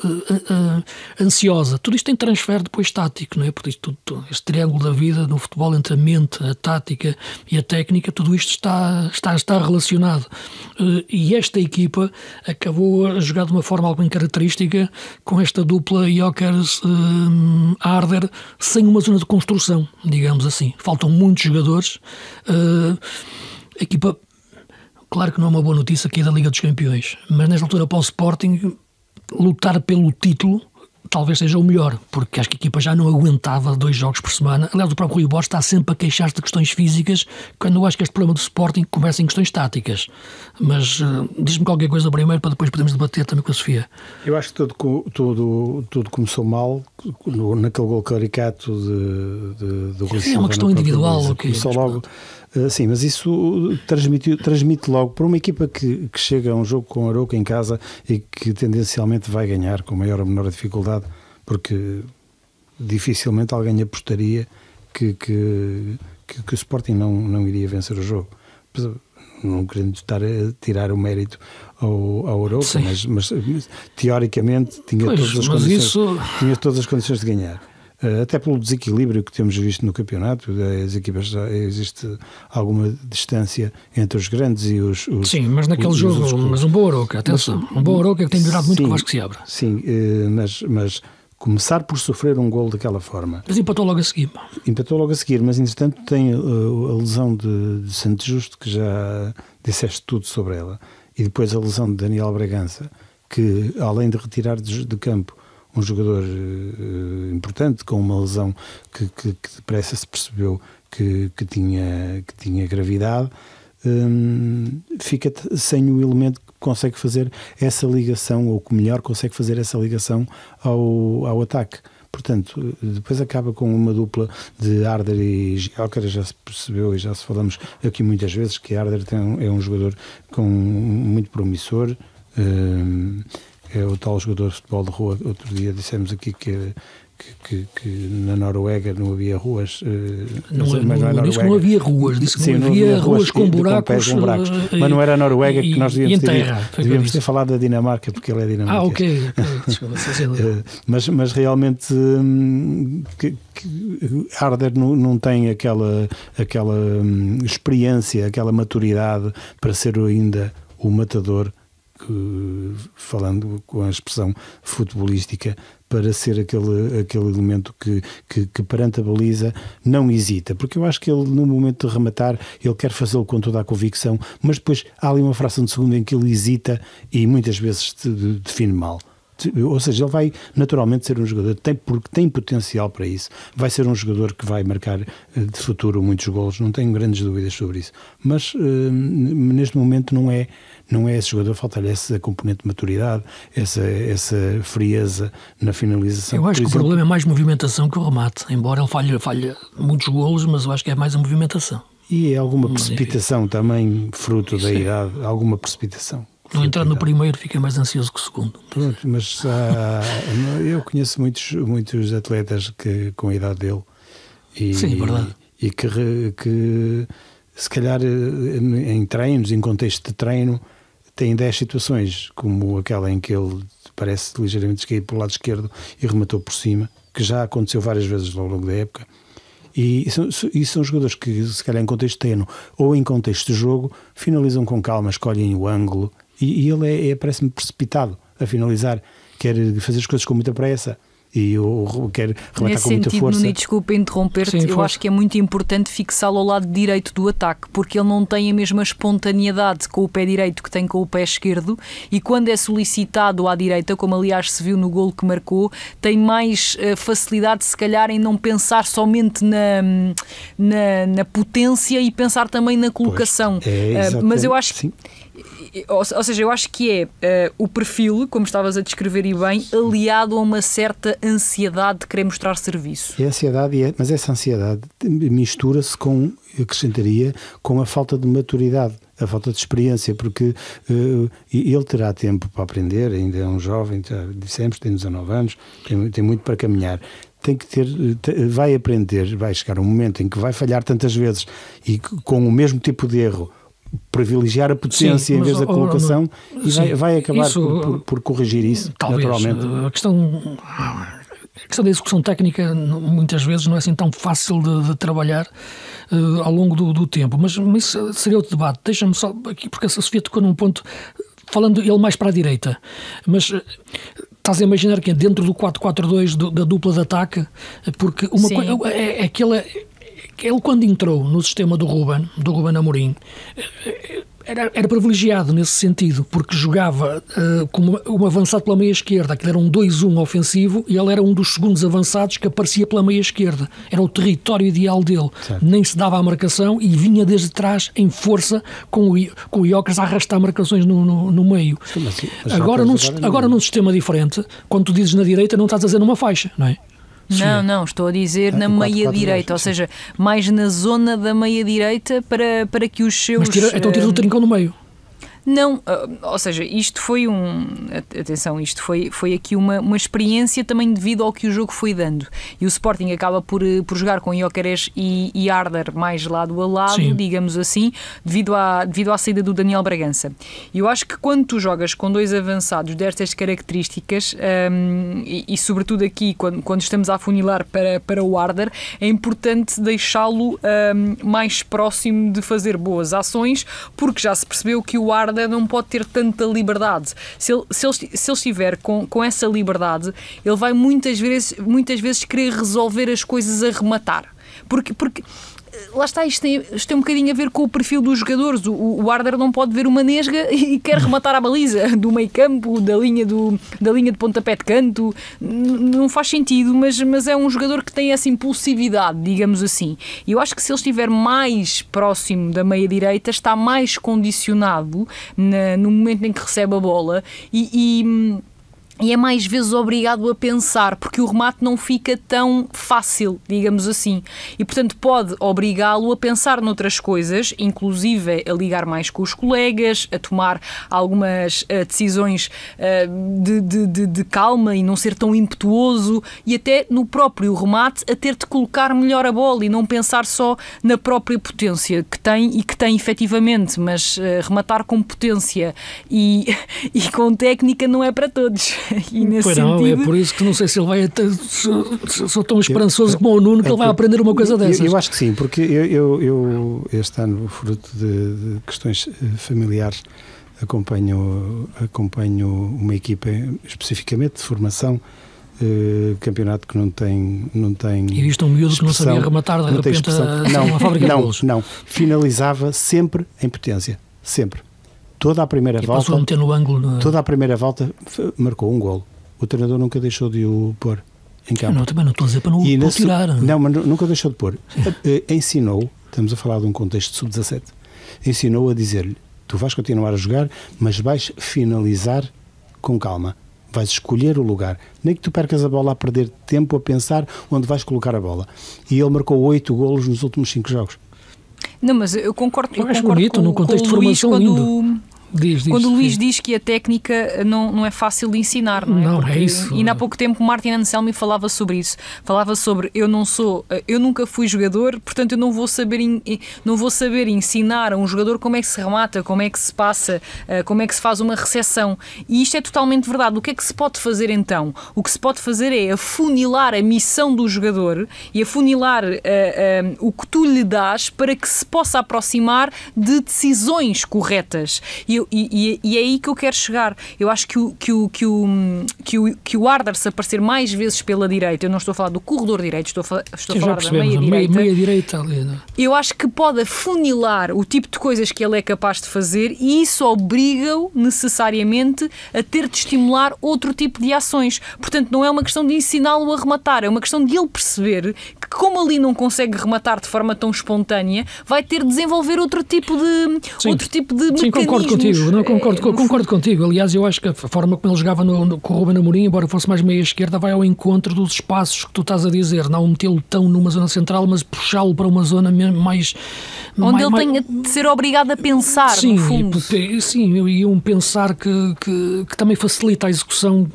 ansiosa. Tudo isto tem transfer depois tático, não é? Porque isto, este triângulo da vida no futebol entre a mente, a tática e a técnica, tudo isto está relacionado. E esta equipa acabou a jogar de uma forma algo incaracterística, com esta dupla Gyökeres-Harder, sem uma zona de construção, digamos assim. Faltam muitos jogadores. A equipa, claro que não é uma boa notícia aqui da Liga dos Campeões, mas nesta altura para o Sporting lutar pelo título talvez seja o melhor, porque acho que a equipa já não aguentava 2 jogos por semana. Aliás, o próprio Rui Borges está sempre a queixar-se de questões físicas, quando eu acho que este problema do Sporting começa em questões táticas. Mas diz-me qualquer coisa primeiro, para depois podermos debater também com a Sofia. Eu acho que tudo começou mal naquele gol caricato de Rui Silva. É uma questão individual. Começou logo. Sim, mas isso transmite logo para uma equipa que chega a um jogo com o Arouca em casa e que tendencialmente vai ganhar com maior ou menor dificuldade, porque dificilmente alguém apostaria que o Sporting não iria vencer o jogo. Não querendo estar a tirar o mérito ao Arouca, mas teoricamente tinha todas as condições de ganhar. Até pelo desequilíbrio que temos visto no campeonato, as equipas já existe alguma distância entre os grandes e os sim, mas naquele jogo, mas um bom Arouca, atenção, um bom Arouca que tem melhorado muito com o Vasco Seabra. Sim, mas começar por sofrer um golo daquela forma. Mas empatou logo a seguir. Mas entretanto tem a lesão de Santos Justo, que já disseste tudo sobre ela, e depois a lesão de Daniel Bragança, que além de retirar de campo um jogador importante, com uma lesão que depressa se percebeu que tinha gravidade, fica sem o elemento que consegue fazer essa ligação, ou que melhor consegue fazer essa ligação ao ataque. Portanto, depois acaba com uma dupla de Harder e Gyökeres. Já se percebeu e já se falamos aqui muitas vezes que Harder é um jogador muito promissor. É o tal jogador de futebol de rua. Outro dia dissemos aqui que na Noruega não havia ruas. Disse que não havia ruas, disse que não havia ruas com buracos. Mas não era a Noruega que nós devíamos ter falado da Dinamarca, porque ele é dinamarquês. Ok. Desculpa, mas realmente Harder não tem aquela experiência, aquela maturidade para ser ainda o matador, falando com a expressão futebolística, para ser aquele elemento que perante a baliza não hesita, porque eu acho que ele, no momento de rematar, ele quer fazê-lo com toda a convicção, mas depois há ali uma fração de segundo em que ele hesita e muitas vezes define mal. Ou seja, ele vai naturalmente ser um jogador, porque tem potencial para isso, vai ser um jogador que vai marcar de futuro muitos golos, não tenho grandes dúvidas sobre isso, mas neste momento não é esse jogador, falta-lhe essa componente de maturidade, essa frieza na finalização. Eu acho que o problema é mais movimentação que o remate, embora ele falhe muitos golos, mas eu acho que é mais a movimentação. E é alguma precipitação também, fruto da idade, alguma precipitação. Não entrar no primeiro, fica mais ansioso que o segundo. Pronto, mas eu conheço muitos atletas com a idade dele sim, verdade. E que se calhar em treinos, em contexto de treino, têm 10 situações, como aquela em que ele parece ligeiramente descaído pelo lado esquerdo e rematou por cima, que já aconteceu várias vezes ao longo da época. E são jogadores que, se calhar em contexto de treino ou em contexto de jogo, finalizam com calma, escolhem o ângulo, e ele parece-me precipitado a finalizar, quer fazer as coisas com muita pressa, e eu quero rematar com muita força. Nuno, desculpa interromper-te, eu acho que é muito importante fixá-lo ao lado direito do ataque, porque ele não tem a mesma espontaneidade com o pé direito que tem com o pé esquerdo, e quando é solicitado à direita, como aliás se viu no golo que marcou, tem mais facilidade se calhar em não pensar somente na potência e pensar também na colocação. Mas eu acho que ou seja, eu acho que é o perfil, como estavas a descrever e bem, aliado a uma certa ansiedade de querer mostrar serviço. É ansiedade, mas essa ansiedade mistura-se com, eu acrescentaria, com a falta de maturidade, a falta de experiência, porque ele terá tempo para aprender, ainda é um jovem, já dissemos, tem 19 anos, tem muito para caminhar. Tem que vai aprender, vai chegar um momento em que vai falhar tantas vezes e com o mesmo tipo de erro, privilegiar a potência em vez da colocação e vai acabar por corrigir isso, talvez, naturalmente. A questão da execução técnica muitas vezes não é assim tão fácil de trabalhar ao longo do tempo, mas isso seria outro debate. Deixa-me só aqui, porque a Sofia tocou num ponto, falando ele mais para a direita, mas estás a imaginar que é dentro do 4-4-2 da dupla de ataque, porque uma coisa é aquela... Ele, quando entrou no sistema do Ruben Amorim, era privilegiado nesse sentido, porque jogava como um avançado pela meia esquerda, aquilo era um 2-1 ofensivo, e ele era um dos segundos avançados que aparecia pela meia esquerda. Era o território ideal dele. Certo. Nem se dava a marcação e vinha desde trás em força com o Gyökeres a arrastar marcações no meio. Sim, mas agora num sistema diferente, quando tu dizes na direita, não estás a dizer numa faixa, não é? Não, estou a dizer na meia-direita, ou seja, mais na zona da meia-direita para que os seus... Mas então tiras o trincão no meio. Não, ou seja, isto foi isto foi aqui uma experiência também devido ao que o jogo foi dando. E o Sporting acaba por jogar com Gyökeres e Arder mais lado a lado, sim, digamos assim, devido à saída do Daniel Bragança. E eu acho que quando tu jogas com dois avançados destas características, e sobretudo aqui, quando estamos a afunilar para o Arder, é importante deixá-lo mais próximo de fazer boas ações, porque já se percebeu que o Arder não pode ter tanta liberdade. Se ele estiver com essa liberdade, ele vai muitas vezes querer resolver as coisas a rematar. Porque lá está, isto tem um bocadinho a ver com o perfil dos jogadores. O Arder não pode ver uma nesga e quer rematar a baliza do meio campo, da linha de pontapé de canto. Não faz sentido, mas é um jogador que tem essa impulsividade, digamos assim. E eu acho que se ele estiver mais próximo da meia-direita, está mais condicionado no momento em que recebe a bola e é mais vezes obrigado a pensar, porque o remate não fica tão fácil, digamos assim. E, portanto, pode obrigá-lo a pensar noutras coisas, inclusive a ligar mais com os colegas, a tomar algumas decisões de calma e não ser tão impetuoso, e até no próprio remate a ter de colocar melhor a bola e não pensar só na própria potência que tem efetivamente, mas rematar com potência e com técnica não é para todos. E nesse sentido... É por isso que não sei se ele vai sou tão esperançoso como o Nuno que ele vai aprender uma coisa dessas. Eu acho que sim, porque eu este ano, fruto de questões familiares, acompanho uma equipa especificamente de formação, campeonato que não tem e viste um miúdo que não sabia rematar de repente uma fábrica de golos. Não, finalizava sempre em potência, sempre. Toda a primeira volta, passou a meter no ângulo. Toda a primeira volta marcou um golo. O treinador nunca deixou de o pôr em campo. Também não estou a dizer para não tirar. Não, mas nunca deixou de pôr. Ensinou, estamos a falar de um contexto sub-17, ensinou a dizer-lhe: tu vais continuar a jogar, mas vais finalizar com calma. Vais escolher o lugar. Nem que tu percas a bola a perder tempo a pensar onde vais colocar a bola. E ele marcou 8 golos nos últimos 5 jogos. Não, mas eu concordo. Eu acho bonito, no contexto de formação lindo. Quando o Luís diz que a técnica não é fácil de ensinar, não é? Não, é isso. Ainda há pouco tempo o Martin Anselmi falava sobre isso. Falava sobre eu nunca fui jogador, portanto eu não vou saber ensinar a um jogador como é que se remata, como é que se passa, como é que se faz uma recepção. E isto é totalmente verdade. O que é que se pode fazer então? O que se pode fazer é afunilar a missão do jogador e afunilar o que tu lhe dás para que se possa aproximar de decisões corretas. E E é aí que eu quero chegar. Eu acho que o Arder se aparecer mais vezes pela direita, eu não estou a falar do corredor direito, estou a falar da meia-direita ali, não é? Eu acho que pode afunilar o tipo de coisas que ele é capaz de fazer, e isso obriga-o necessariamente a ter de estimular outro tipo de ações. Portanto, não é uma questão de ensiná-lo a rematar, é uma questão de ele perceber que, como ali não consegue rematar de forma tão espontânea, vai ter de desenvolver outro tipo de mecanismos. Sim, concordo contigo. Aliás, eu acho que a forma como ele jogava com o Ruben Amorim, embora fosse mais meia-esquerda, vai ao encontro dos espaços que tu estás a dizer, não metê-lo tão numa zona central, mas puxá-lo para uma zona mais... Onde ele tenha de ser obrigado a pensar, no fundo. Sim, e um pensar que também facilita a execução,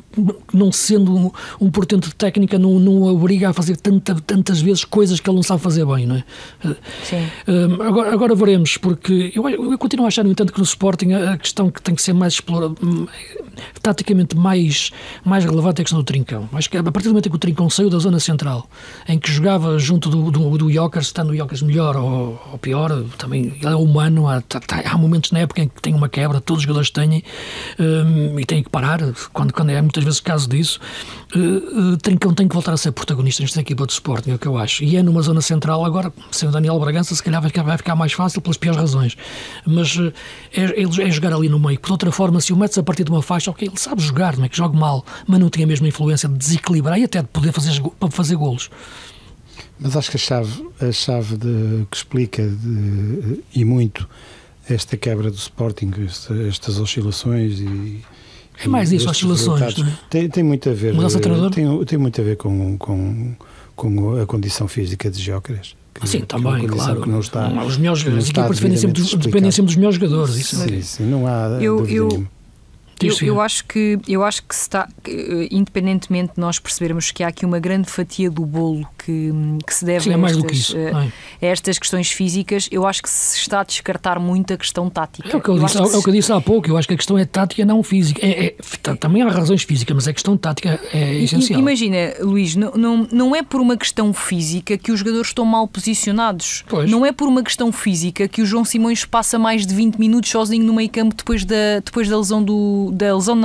não sendo um portento de técnica, não o obriga a fazer tantas vezes coisas que ele não sabe fazer bem, não é? Sim. Agora veremos, porque eu continuo a achar, no entanto, que no Sporting a questão que tem que ser mais explorada, taticamente mais relevante é a questão do Trincão. Acho que a partir do momento em que o Trincão saiu da zona central, em que jogava junto do Jokers, estando o Jokers melhor ou pior, também ele é humano, há momentos na época em que tem uma quebra, todos os jogadores têm, e têm que parar, quando é muitas vezes caso disso. Trincão tem que voltar a ser protagonista nesta equipa do Sporting, é o que eu acho, e é numa zona central. Agora, sem o Daniel Bragança, se calhar vai ficar mais fácil pelas piores razões, mas é jogar ali no meio. Por outra forma, se o metes a partir de uma faixa, ok, ele sabe jogar, não é que jogue mal, mas não tinha a mesma influência de desequilibrar e até de poder fazer golos. Mas acho que a chave que explica e muito esta quebra do Sporting, estas oscilações é mais isso, oscilações, não é? Tem muito a ver. Tem muito a ver com a condição física de Gyökeres. Sim, também, claro. Que não está, os melhores, as equipas dependem sempre dos melhores jogadores. Isso sim, não há dúvida nenhuma. Eu acho que se está, independentemente de nós percebermos que há aqui uma grande fatia do bolo que se deve a estas questões físicas, eu acho que se está a descartar muito a questão tática. É o que eu disse há pouco, eu acho que a questão é tática, não física. Também há razões físicas, mas a questão tática é essencial. Imagina, Luís, não é por uma questão física que os jogadores estão mal posicionados. Pois. Não é por uma questão física que o João Simões passa mais de 20 minutos sozinho no meio campo depois da lesão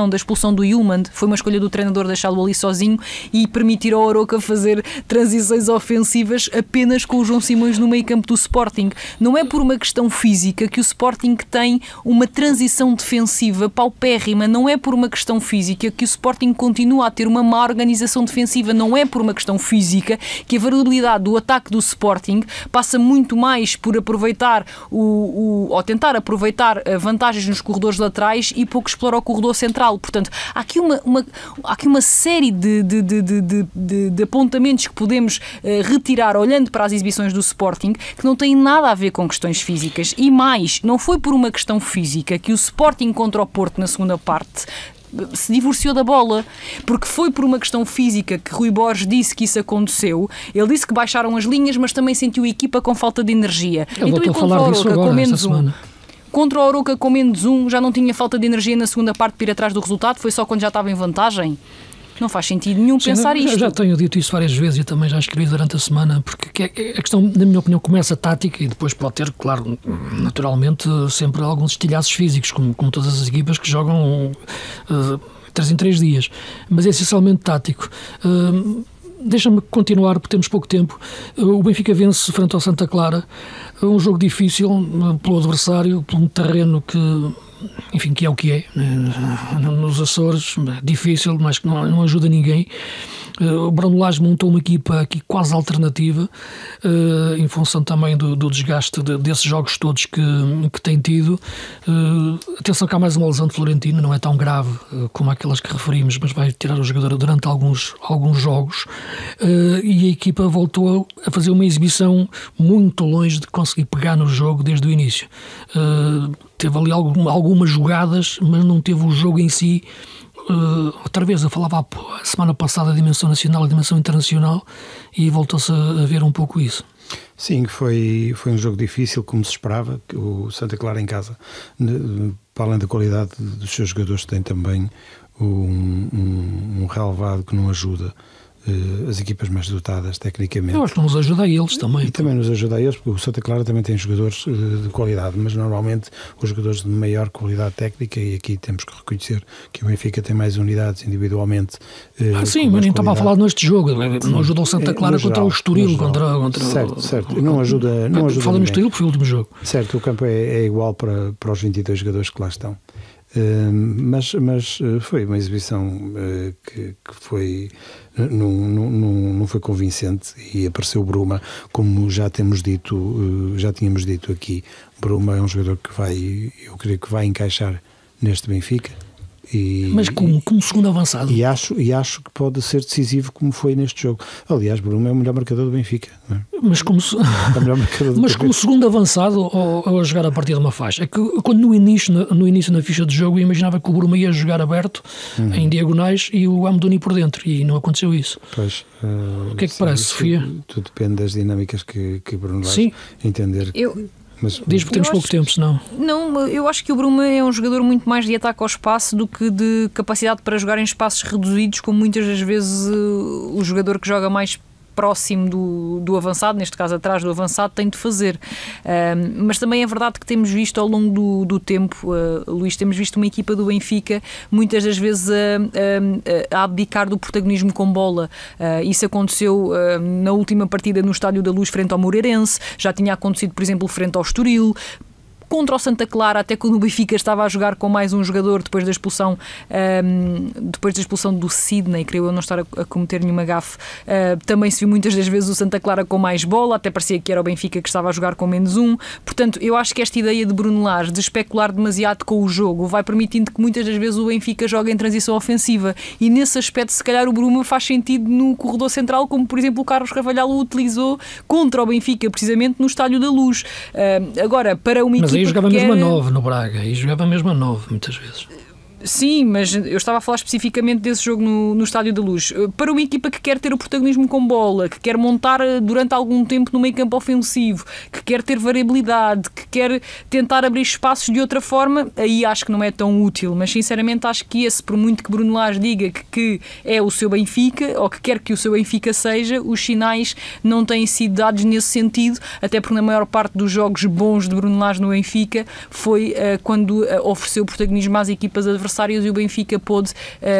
da expulsão do Yulman. Foi uma escolha do treinador deixá-lo ali sozinho e permitir ao Aroca fazer transições ofensivas apenas com o João Simões no meio campo do Sporting. Não é por uma questão física que o Sporting tem uma transição defensiva paupérrima. Não é por uma questão física que o Sporting continua a ter uma má organização defensiva. Não é por uma questão física que a variabilidade do ataque do Sporting passa muito mais por aproveitar ou tentar aproveitar vantagens nos corredores laterais e pouco explorar o corredor central. Portanto, há aqui uma série de apontamentos que podemos retirar olhando para as exibições do Sporting que não têm nada a ver com questões físicas. E mais, não foi por uma questão física que o Sporting contra o Porto na segunda parte se divorciou da bola, porque foi por uma questão física que Rui Borges disse que isso aconteceu. Ele disse que baixaram as linhas, mas também sentiu a equipa com falta de energia. Ele voltou a falar disso agora, esta semana. Contra o Aroca com menos 1, já não tinha falta de energia na segunda parte para ir atrás do resultado? Foi só quando já estava em vantagem? Não faz sentido nenhum pensar isto. Já tenho dito isso várias vezes e também já escrevi durante a semana, porque a questão, na minha opinião, começa tática e depois pode ter, claro, naturalmente, sempre alguns estilhaços físicos, como todas as equipas que jogam 3 em 3 dias. Mas é essencialmente tático. Deixa-me continuar, porque temos pouco tempo. O Benfica vence frente ao Santa Clara. Um jogo difícil pelo adversário, por um terreno que, enfim, que é o que é. Nos Açores, difícil, mas que não ajuda ninguém. O Bruno Lage montou uma equipa aqui quase alternativa, em função também do desgaste desses jogos todos que tem tido. Atenção que há mais uma lesão de Florentino, não é tão grave como aquelas que referimos, mas vai tirar o jogador durante alguns jogos. E a equipa voltou a fazer uma exibição muito longe de conseguir pegar no jogo desde o início. Teve ali algumas jogadas, mas não teve o jogo em si. Outra vez, eu falava a semana passada a dimensão nacional e a dimensão internacional e voltou-se a ver um pouco isso. Sim, foi um jogo difícil, como se esperava. O Santa Clara em casa, para além da qualidade dos seus jogadores, tem também um relevado que não ajuda as equipas mais dotadas tecnicamente. Eu acho que nos ajuda a eles também. E também nos ajuda a eles, porque o Santa Clara também tem jogadores de qualidade, mas normalmente os jogadores de maior qualidade técnica, e aqui temos que reconhecer que o Benfica tem mais unidades individualmente. Sim, mas nem estava a falar neste jogo. Não ajuda o Santa Clara contra o Estoril. Certo. Não ajuda. Fala no Estoril, que foi o último jogo. Certo, o campo é igual para os 22 jogadores que lá estão. Mas foi uma exibição que foi não foi convincente, e apareceu o Bruma, como já tínhamos dito aqui. Bruma é um jogador que eu creio que vai encaixar neste Benfica. Mas como segundo avançado. E acho que pode ser decisivo, como foi neste jogo. Aliás, Bruma é o melhor marcador do Benfica. Não é? Mas como segundo avançado, ou a jogar a partir de uma faixa. É que quando no início na ficha de jogo, eu imaginava que o Bruma ia jogar aberto, em diagonais, e o Amdouni por dentro, e não aconteceu isso. Pois, o que é que parece, Sofia? Tudo depende das dinâmicas que Bruno vai entender. Diz porque temos pouco tempo, senão. Não, eu acho que o Bruma é um jogador muito mais de ataque ao espaço do que de capacidade para jogar em espaços reduzidos, como muitas das vezes o jogador que joga mais próximo do avançado, neste caso atrás do avançado, tem de fazer. Mas também é verdade que temos visto ao longo do tempo, Luís, temos visto uma equipa do Benfica muitas das vezes a abdicar do protagonismo com bola. Isso aconteceu na última partida no Estádio da Luz frente ao Moreirense, já tinha acontecido, por exemplo, frente ao Estoril, contra o Santa Clara, até quando o Benfica estava a jogar com mais um jogador depois da expulsão do Sidney, creio eu não estar a cometer nenhuma gafe. Também se viu muitas das vezes o Santa Clara com mais bola, até parecia que era o Benfica que estava a jogar com menos um. Portanto, eu acho que esta ideia de Bruno Lage de especular demasiado com o jogo vai permitindo que muitas das vezes o Benfica jogue em transição ofensiva, e nesse aspecto se calhar o Bruma faz sentido no corredor central, como por exemplo o Carlos Carvalhal o utilizou contra o Benfica, precisamente no Estádio da Luz. Agora, para uma equipa jogava mesmo a 9 no Braga, e jogava mesmo a 9 muitas vezes. Sim, mas eu estava a falar especificamente desse jogo no Estádio da Luz. Para uma equipa que quer ter o protagonismo com bola, que quer montar durante algum tempo no meio campo ofensivo, que quer ter variabilidade, que quer tentar abrir espaços de outra forma, aí acho que não é tão útil. Mas sinceramente acho que por muito que Bruno Lage diga que é o seu Benfica, ou que quer que o seu Benfica seja, os sinais não têm sido dados nesse sentido, até porque na maior parte dos jogos bons de Bruno Lage no Benfica foi quando ofereceu protagonismo às equipas adversárias, e o Benfica pôde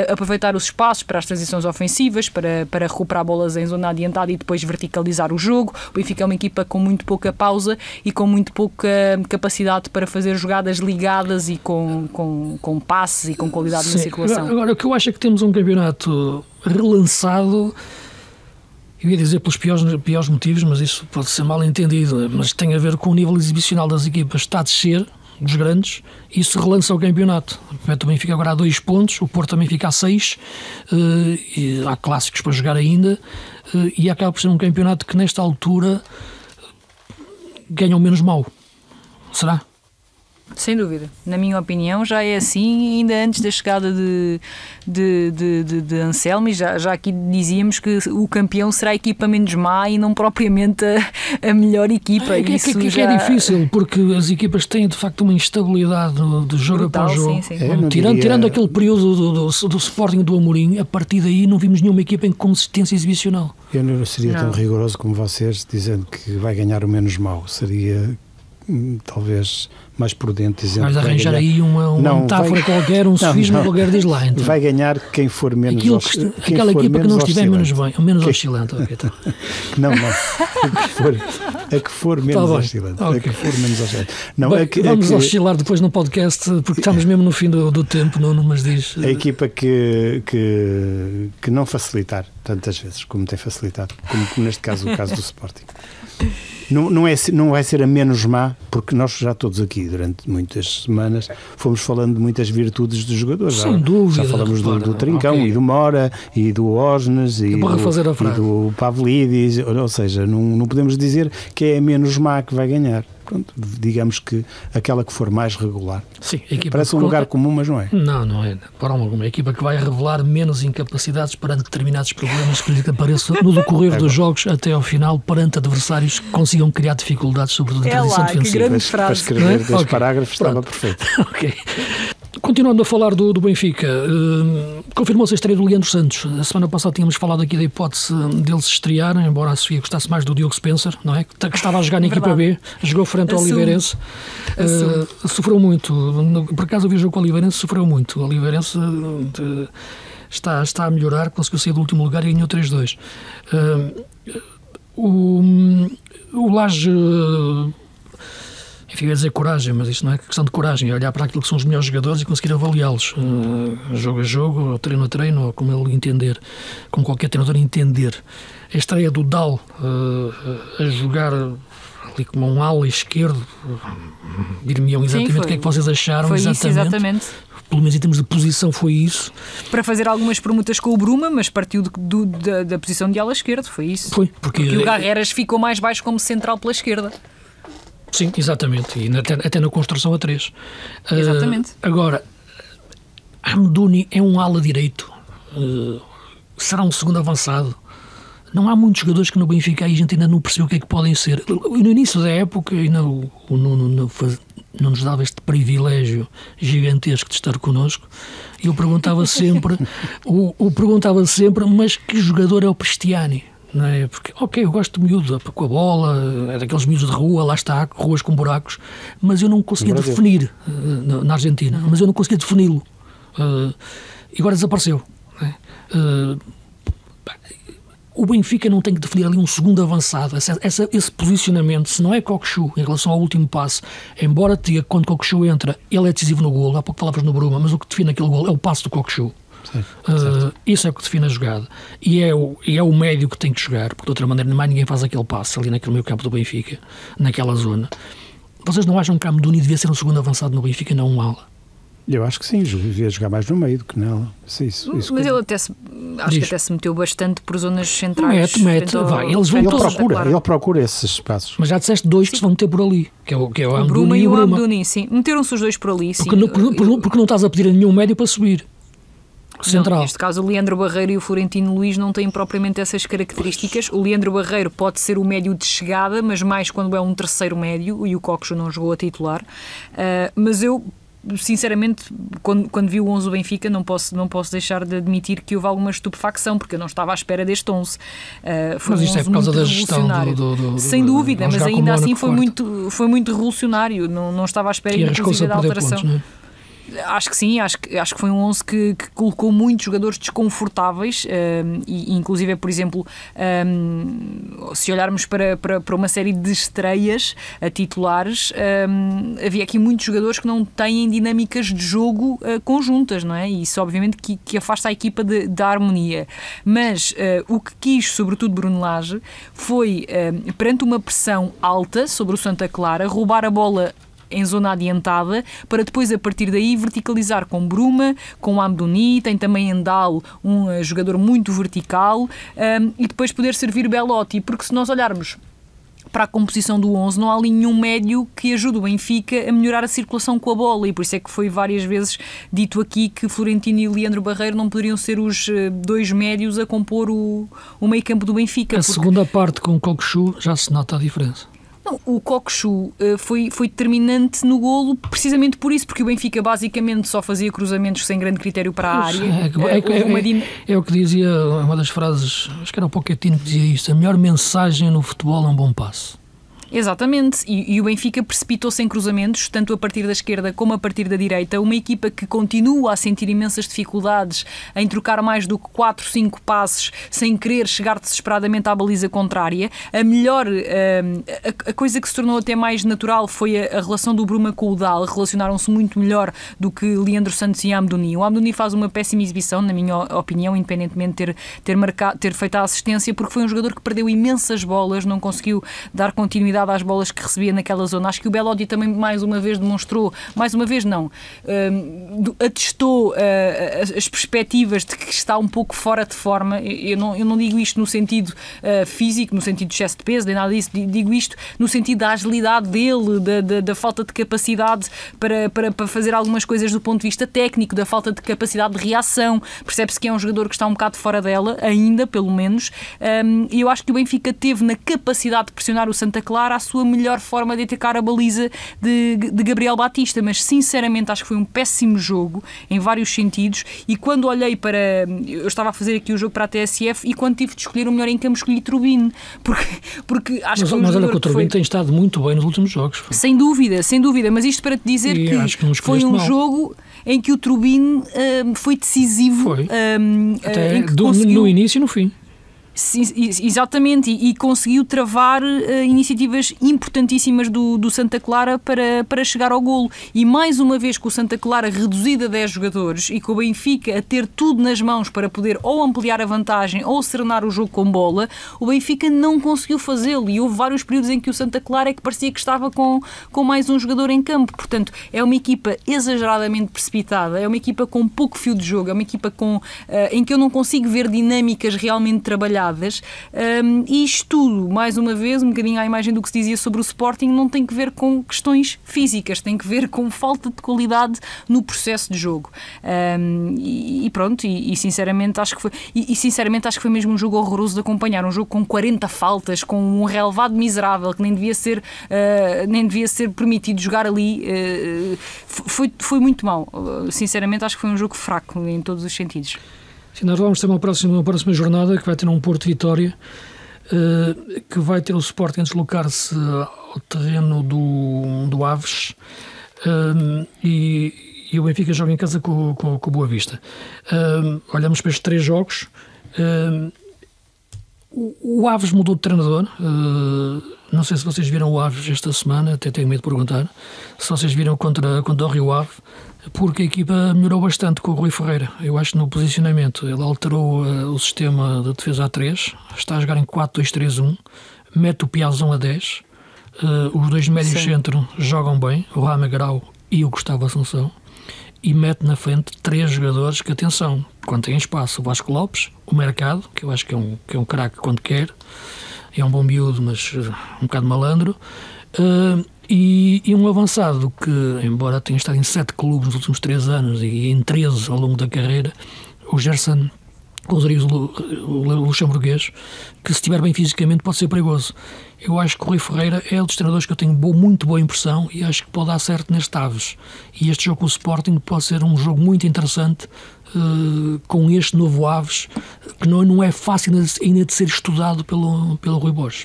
aproveitar os espaços para as transições ofensivas, para recuperar bolas em zona adiantada e depois verticalizar o jogo. O Benfica é uma equipa com muito pouca pausa e com muito pouca capacidade para fazer jogadas ligadas e com passes e com qualidade na circulação. Agora, o que eu acho é que temos um campeonato relançado. Eu ia dizer pelos piores motivos, mas isso pode ser mal entendido, mas tem a ver com o nível exibicional das equipas. Está a descer, dos grandes, e isso relança o campeonato. O Benfica agora há 2 pontos, o Porto também fica a 6, e há clássicos para jogar ainda, e acaba por ser um campeonato que nesta altura ganha o menos mau. Será? Sem dúvida. Na minha opinião já é assim, ainda antes da chegada de Anselmi, já aqui dizíamos que o campeão será a equipa menos má e não propriamente a melhor equipa. É difícil, porque as equipas têm de facto uma instabilidade de jogo brutal, após jogo. Sim. Tirando aquele período do Sporting do Amorim, a partir daí não vimos nenhuma equipa em consistência exibicional. Eu não seria tão rigoroso como vocês, dizendo que vai ganhar o menos mau. Seria talvez mais prudente, dizendo vais arranjar aí uma metáfora qualquer, um sofisma qualquer, diz lá então. Vai ganhar quem for menos aquela equipa que não estiver menos bem, menos oscilante. Okay, tá. Não, a que for menos oscilante. Okay. A que for menos oscilante. Não, bem, vamos oscilar depois no podcast, porque estamos mesmo no fim do tempo, Nuno, mas diz. A equipa que não facilitar tantas vezes como tem facilitado, como neste caso o caso do Sporting. Não vai ser a menos má, porque nós já todos aqui, durante muitas semanas, fomos falando de muitas virtudes dos jogadores. Sem dúvida. Já falamos do Trincão, e do Mora, e do Osnes, e do Pavlidis, ou seja, não podemos dizer que é a menos má que vai ganhar. Pronto, digamos que aquela que for mais regular. Sim, a equipa parece um lugar comum, mas não é. Não é. Para alguma equipa que vai revelar menos incapacidades perante determinados problemas que lhe apareçam no decorrer dos jogos até ao final, perante adversários que consigam criar dificuldades, sobretudo em transição defensiva. Para escrever 2 parágrafos estava perfeito. Ok. Continuando a falar do Benfica, confirmou-se a estreia do Leandro Santos. A semana passada tínhamos falado aqui da hipótese dele se estrear, embora a Sofia gostasse mais do Diogo Spencer, não é? Que estava a jogar na equipa B, jogou frente ao Oliveirense. Sofreu muito. Por acaso eu vi o jogo com o Oliveirense, sofreu muito. O Oliveirense está a melhorar, conseguiu sair do último lugar e ganhou 3-2. O Laje... Enfim, ia dizer coragem, mas isto não é questão de coragem, é olhar para aquilo que são os melhores jogadores e conseguir avaliá-los, jogo a jogo, treino a treino, ou como ele entender, como qualquer treinador entender. A estreia do Dal a jogar ali como um ala esquerdo, dir-me-ão exatamente o que é que vocês acharam. Foi exatamente. Pelo menos em termos de posição foi isso. Para fazer algumas permutas com o Bruma, mas partiu da posição de ala esquerdo, foi isso. Foi, porque o Garreras ficou mais baixo como central pela esquerda. Sim, exatamente, e até na construção a 3. Exatamente. Agora, Amdouni é um ala direito, será um segundo avançado. Não há muitos jogadores que no Benfica a gente ainda não percebeu o que é que podem ser. No início da época, ainda o Nuno não nos dava este privilégio gigantesco de estar connosco. E eu perguntava sempre, mas que jogador é o Cristiani? Não é? Porque, ok, eu gosto de miúdo com a bola, é daqueles miúdos de rua, lá está, ruas com buracos, mas eu não conseguia definir, na Argentina, mas eu não conseguia defini-lo. E agora desapareceu. Não é? O Benfica não tem que definir ali um segundo avançado. Esse posicionamento, se não é Cockchu em relação ao último passe, embora diga que quando Cockchu entra, ele é decisivo no golo, há pouco palavras no Bruma, mas o que define aquele golo é o passe do Cockchu. Isso é o que define a jogada e é o médio que tem que jogar, porque de outra maneira mais ninguém faz aquele passe ali naquele meio campo do Benfica, naquela zona. Vocês não acham que Amdouni devia ser um segundo avançado no Benfica, não um ala? Eu acho que sim, devia jogar mais no meio do que nela. Mas ele acho que até se meteu bastante por zonas centrais. Eles vão ele procura esses espaços. Mas já disseste dois que se vão meter por ali, que é o Amdouni e o Amdouni, sim. Meteram-se os dois por ali, sim. Porque não estás a pedir a nenhum médio para subir. Central. Não, neste caso o Leandro Barreiro e o Florentino Luís não têm propriamente essas características. O Leandro Barreiro pode ser o médio de chegada, mas mais quando é um terceiro médio, e o Cockchu não jogou a titular. Mas eu, sinceramente, quando vi o 11 do Benfica, não posso deixar de admitir que houve alguma estupefacção, porque eu não estava à espera deste 11. Foi mas isto é por causa da gestão sem dúvida, mas ainda assim foi muito revolucionário. Não estava à espera inclusive da alteração. Pontos, não é? Acho que sim, acho que foi um 11 que colocou muitos jogadores desconfortáveis e inclusive, por exemplo, se olharmos para uma série de estreias a titulares, havia aqui muitos jogadores que não têm dinâmicas de jogo conjuntas, não é? E isso obviamente que afasta a equipa da harmonia. Mas o que quis, sobretudo Bruno Lage, foi, perante uma pressão alta sobre o Santa Clara, roubar a bola em zona adiantada, para depois a partir daí verticalizar com Bruma, com Amdouni, tem também Endal, um jogador muito vertical, e depois poder servir Belotti, porque se nós olharmos para a composição do 11, não há ali nenhum médio que ajude o Benfica a melhorar a circulação com a bola, e por isso é que foi várias vezes dito aqui que Florentino e Leandro Barreiro não poderiam ser os dois médios a compor o meio campo do Benfica. Segunda parte com o Cockchu já se nota a diferença. Não, o Cockchu foi determinante no golo precisamente por isso, porque o Benfica basicamente só fazia cruzamentos sem grande critério para a área. É o que dizia uma das frases, acho que era o Pochettino que dizia isto: a melhor mensagem no futebol é um bom passe. Exatamente, e o Benfica precipitou-se em cruzamentos, tanto a partir da esquerda como a partir da direita, uma equipa que continua a sentir imensas dificuldades em trocar mais do que 4, 5 passes sem querer chegar desesperadamente à baliza contrária. A coisa que se tornou até mais natural foi a relação do Bruma com o Dal, relacionaram-se muito melhor do que Leandro Santos e Amdouni. O Amdouni faz uma péssima exibição, na minha opinião, independentemente de ter feito a assistência, porque foi um jogador que perdeu imensas bolas, não conseguiu dar continuidade às bolas que recebia naquela zona. Acho que o Belotti também mais uma vez demonstrou, atestou as perspectivas de que está um pouco fora de forma. Eu não digo isto no sentido físico, no sentido de excesso de peso, nem nada disso, digo isto no sentido da agilidade dele, da falta de capacidade para fazer algumas coisas do ponto de vista técnico, da falta de capacidade de reação. Percebe-se que é um jogador que está um bocado fora dela, ainda, pelo menos, e eu acho que o Benfica teve na capacidade de pressionar o Santa Clara a sua melhor forma de atacar a baliza de Gabriel Batista, mas sinceramente acho que foi um péssimo jogo em vários sentidos, e quando olhei para... Eu estava a fazer aqui o jogo para a TSF e quando tive de escolher o melhor em campo escolhi Trubin, porque acho que foi um mas olha que o Trubin tem estado muito bem nos últimos jogos. Sem dúvida, mas isto para te dizer que foi um jogo em que o Trubin foi decisivo. Foi. Até em que conseguiu... no início e no fim. Sim, exatamente, e conseguiu travar iniciativas importantíssimas do Santa Clara para chegar ao golo. E mais uma vez, com o Santa Clara reduzido a 10 jogadores e com o Benfica a ter tudo nas mãos para poder ou ampliar a vantagem ou serenar o jogo com bola, o Benfica não conseguiu fazê-lo, e houve vários períodos em que o Santa Clara é que parecia que estava com mais um jogador em campo. Portanto, é uma equipa exageradamente precipitada, é uma equipa com pouco fio de jogo, é uma equipa em que eu não consigo ver dinâmicas realmente trabalhadas. E isto tudo, mais uma vez, um bocadinho à imagem do que se dizia sobre o Sporting, não tem que ver com questões físicas, tem que ver com falta de qualidade no processo de jogo. E pronto, e sinceramente acho que foi mesmo um jogo horroroso de acompanhar, um jogo com 40 faltas, com um relevado miserável que nem devia ser permitido jogar ali. Foi muito mau. Sinceramente acho que foi um jogo fraco em todos os sentidos. Sim, nós vamos ter uma próxima jornada que vai ter um Porto Vitória, que vai ter o Sporting a deslocar-se ao terreno do Aves, e o Benfica joga em casa com o Boa Vista. Olhamos para estes 3 jogos. O Aves mudou de treinador. Não sei se vocês viram o Aves esta semana, até tenho medo de perguntar se vocês viram contra o Rio Ave, porque a equipa melhorou bastante com o Rui Ferreira. Eu acho que no posicionamento ele alterou o sistema de defesa a 3, está a jogar em 4-2-3-1, mete o Piazon a 10, os 2 médios centro jogam bem, o Rama Grau e o Gustavo Assunção, e mete na frente 3 jogadores que, atenção, quando tem espaço, o Vasco Lopes, o Mercado, que eu acho que é um craque quando quer, é um bom miúdo, mas um bocado malandro, e um avançado que, embora tenha estado em 7 clubes nos últimos 3 anos e em 13 ao longo da carreira, o Gerson Rodrigues, o luxemburguês, que se estiver bem fisicamente pode ser perigoso. Eu acho que o Rui Ferreira é um dos treinadores que eu tenho muito boa impressão e acho que pode dar certo neste Aves. E este jogo com o Sporting pode ser um jogo muito interessante, com este novo Aves, que não é fácil ainda de ser estudado pelo Rui Borges.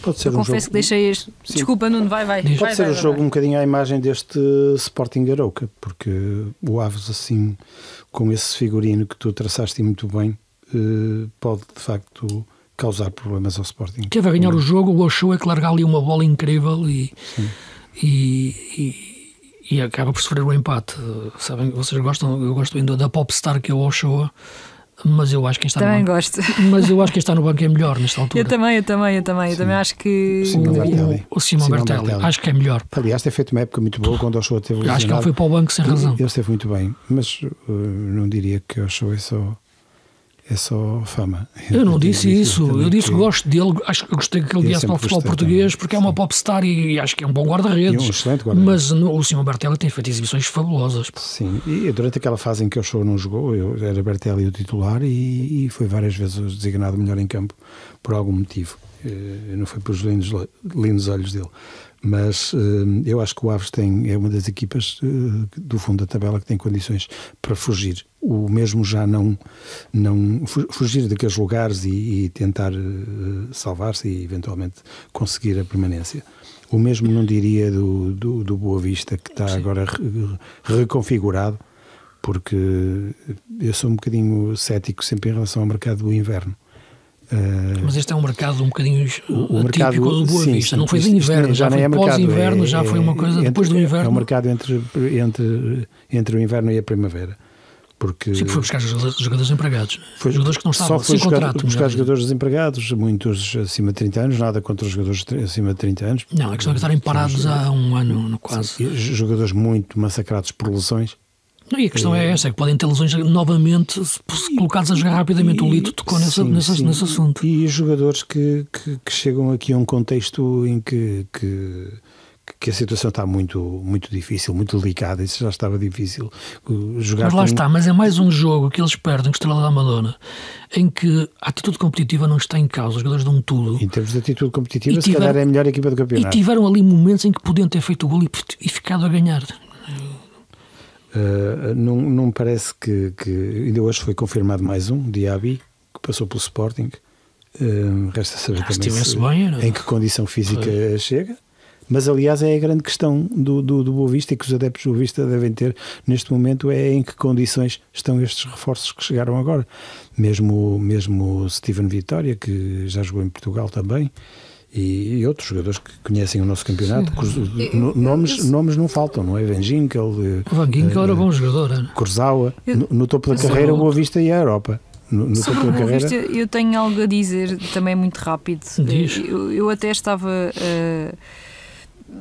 Pode ser eu confesso que deixei este... Sim. Desculpa, Nuno, vai. Pode ser um jogo um bocadinho à imagem deste Sporting Arouca, porque o Aves, assim, com esse figurino que tu traçaste muito bem, pode de facto causar problemas ao Sporting. Quem vai ganhar o jogo, o Ochoa, é que larga ali uma bola incrível e acaba por sofrer o empate. Sabem, vocês gostam, eu gosto ainda da popstar que é o Ochoa, mas eu acho que quem está também no banco, gosto. Mas eu acho que quem está no banco é melhor nesta altura. Eu também acho que o Simão Bertelli acho que é melhor. Aliás, tem feito uma época muito boa quando o Ochoa teve lesionado. Acho que ele foi para o banco sem razão. Ele esteve muito bem, mas não diria que o Ochoa é só fama. Eu não disse isso. Eu disse que gosto dele. Acho que gostei que ele viesse para o futebol português, porque é uma popstar e acho que é um bom guarda-redes. Um excelente guarda-redes. Mas o Simão Bertelli tem feito exibições fabulosas. Sim, e durante aquela fase em que o Ochoa não jogou, era Bertelli o titular e foi várias vezes designado melhor em campo por algum motivo. Não foi pelos lindos olhos dele. Mas eu acho que o Aves é uma das equipas do fundo da tabela que tem condições para fugir. O mesmo já não fugir daqueles lugares e tentar salvar-se e eventualmente conseguir a permanência. O mesmo não diria do Boa Vista, que está agora reconfigurado, porque eu sou um bocadinho cético sempre em relação ao mercado do inverno. Mas este é um mercado um bocadinho atípico do Boa Vista. Não foi de inverno, já foi pós-inverno, já foi uma coisa depois do inverno. É um mercado entre o inverno e a primavera. Porque sim, foi buscar jogadores empregados. Jogadores que não estavam sem contrato. Buscar jogadores desempregados, muitos acima de 30 anos, nada contra os jogadores acima de 30 anos. Não, a questão é que estarem parados há um ano quase. Jogadores muito massacrados por lesões. E a questão é essa, é que podem ter lesões novamente colocados a jogar rapidamente. O Lito tocou nesse assunto. E jogadores que chegam aqui a um contexto em que que a situação está muito difícil, muito delicada. Isso já estava difícil. Jogar mas lá está, mas é mais um jogo que eles perdem com o Estrela da Amadora, em que a atitude competitiva não está em causa, os jogadores dão tudo. Em termos de atitude competitiva, se calhar é a melhor equipa do campeonato. E tiveram ali momentos em que podiam ter feito o gol e ficado a ganhar. Não me parece que ainda hoje foi confirmado mais um, Diaby, que passou pelo Sporting. Resta saber também em que condição física chega. Mas aliás é a grande questão do Boa Vista, e que os adeptos do Boa Vista devem ter neste momento, é em que condições estão estes reforços que chegaram agora. Mesmo Steven Vitória, que já jogou em Portugal também, e outros jogadores que conhecem o nosso campeonato. Nomes não faltam, não é? Van Ginkel era bom jogador. Kurzawa. No topo da carreira, o Boa Vista e a Europa. No topo da carreira. Eu tenho algo a dizer também muito rápido. Eu até estava...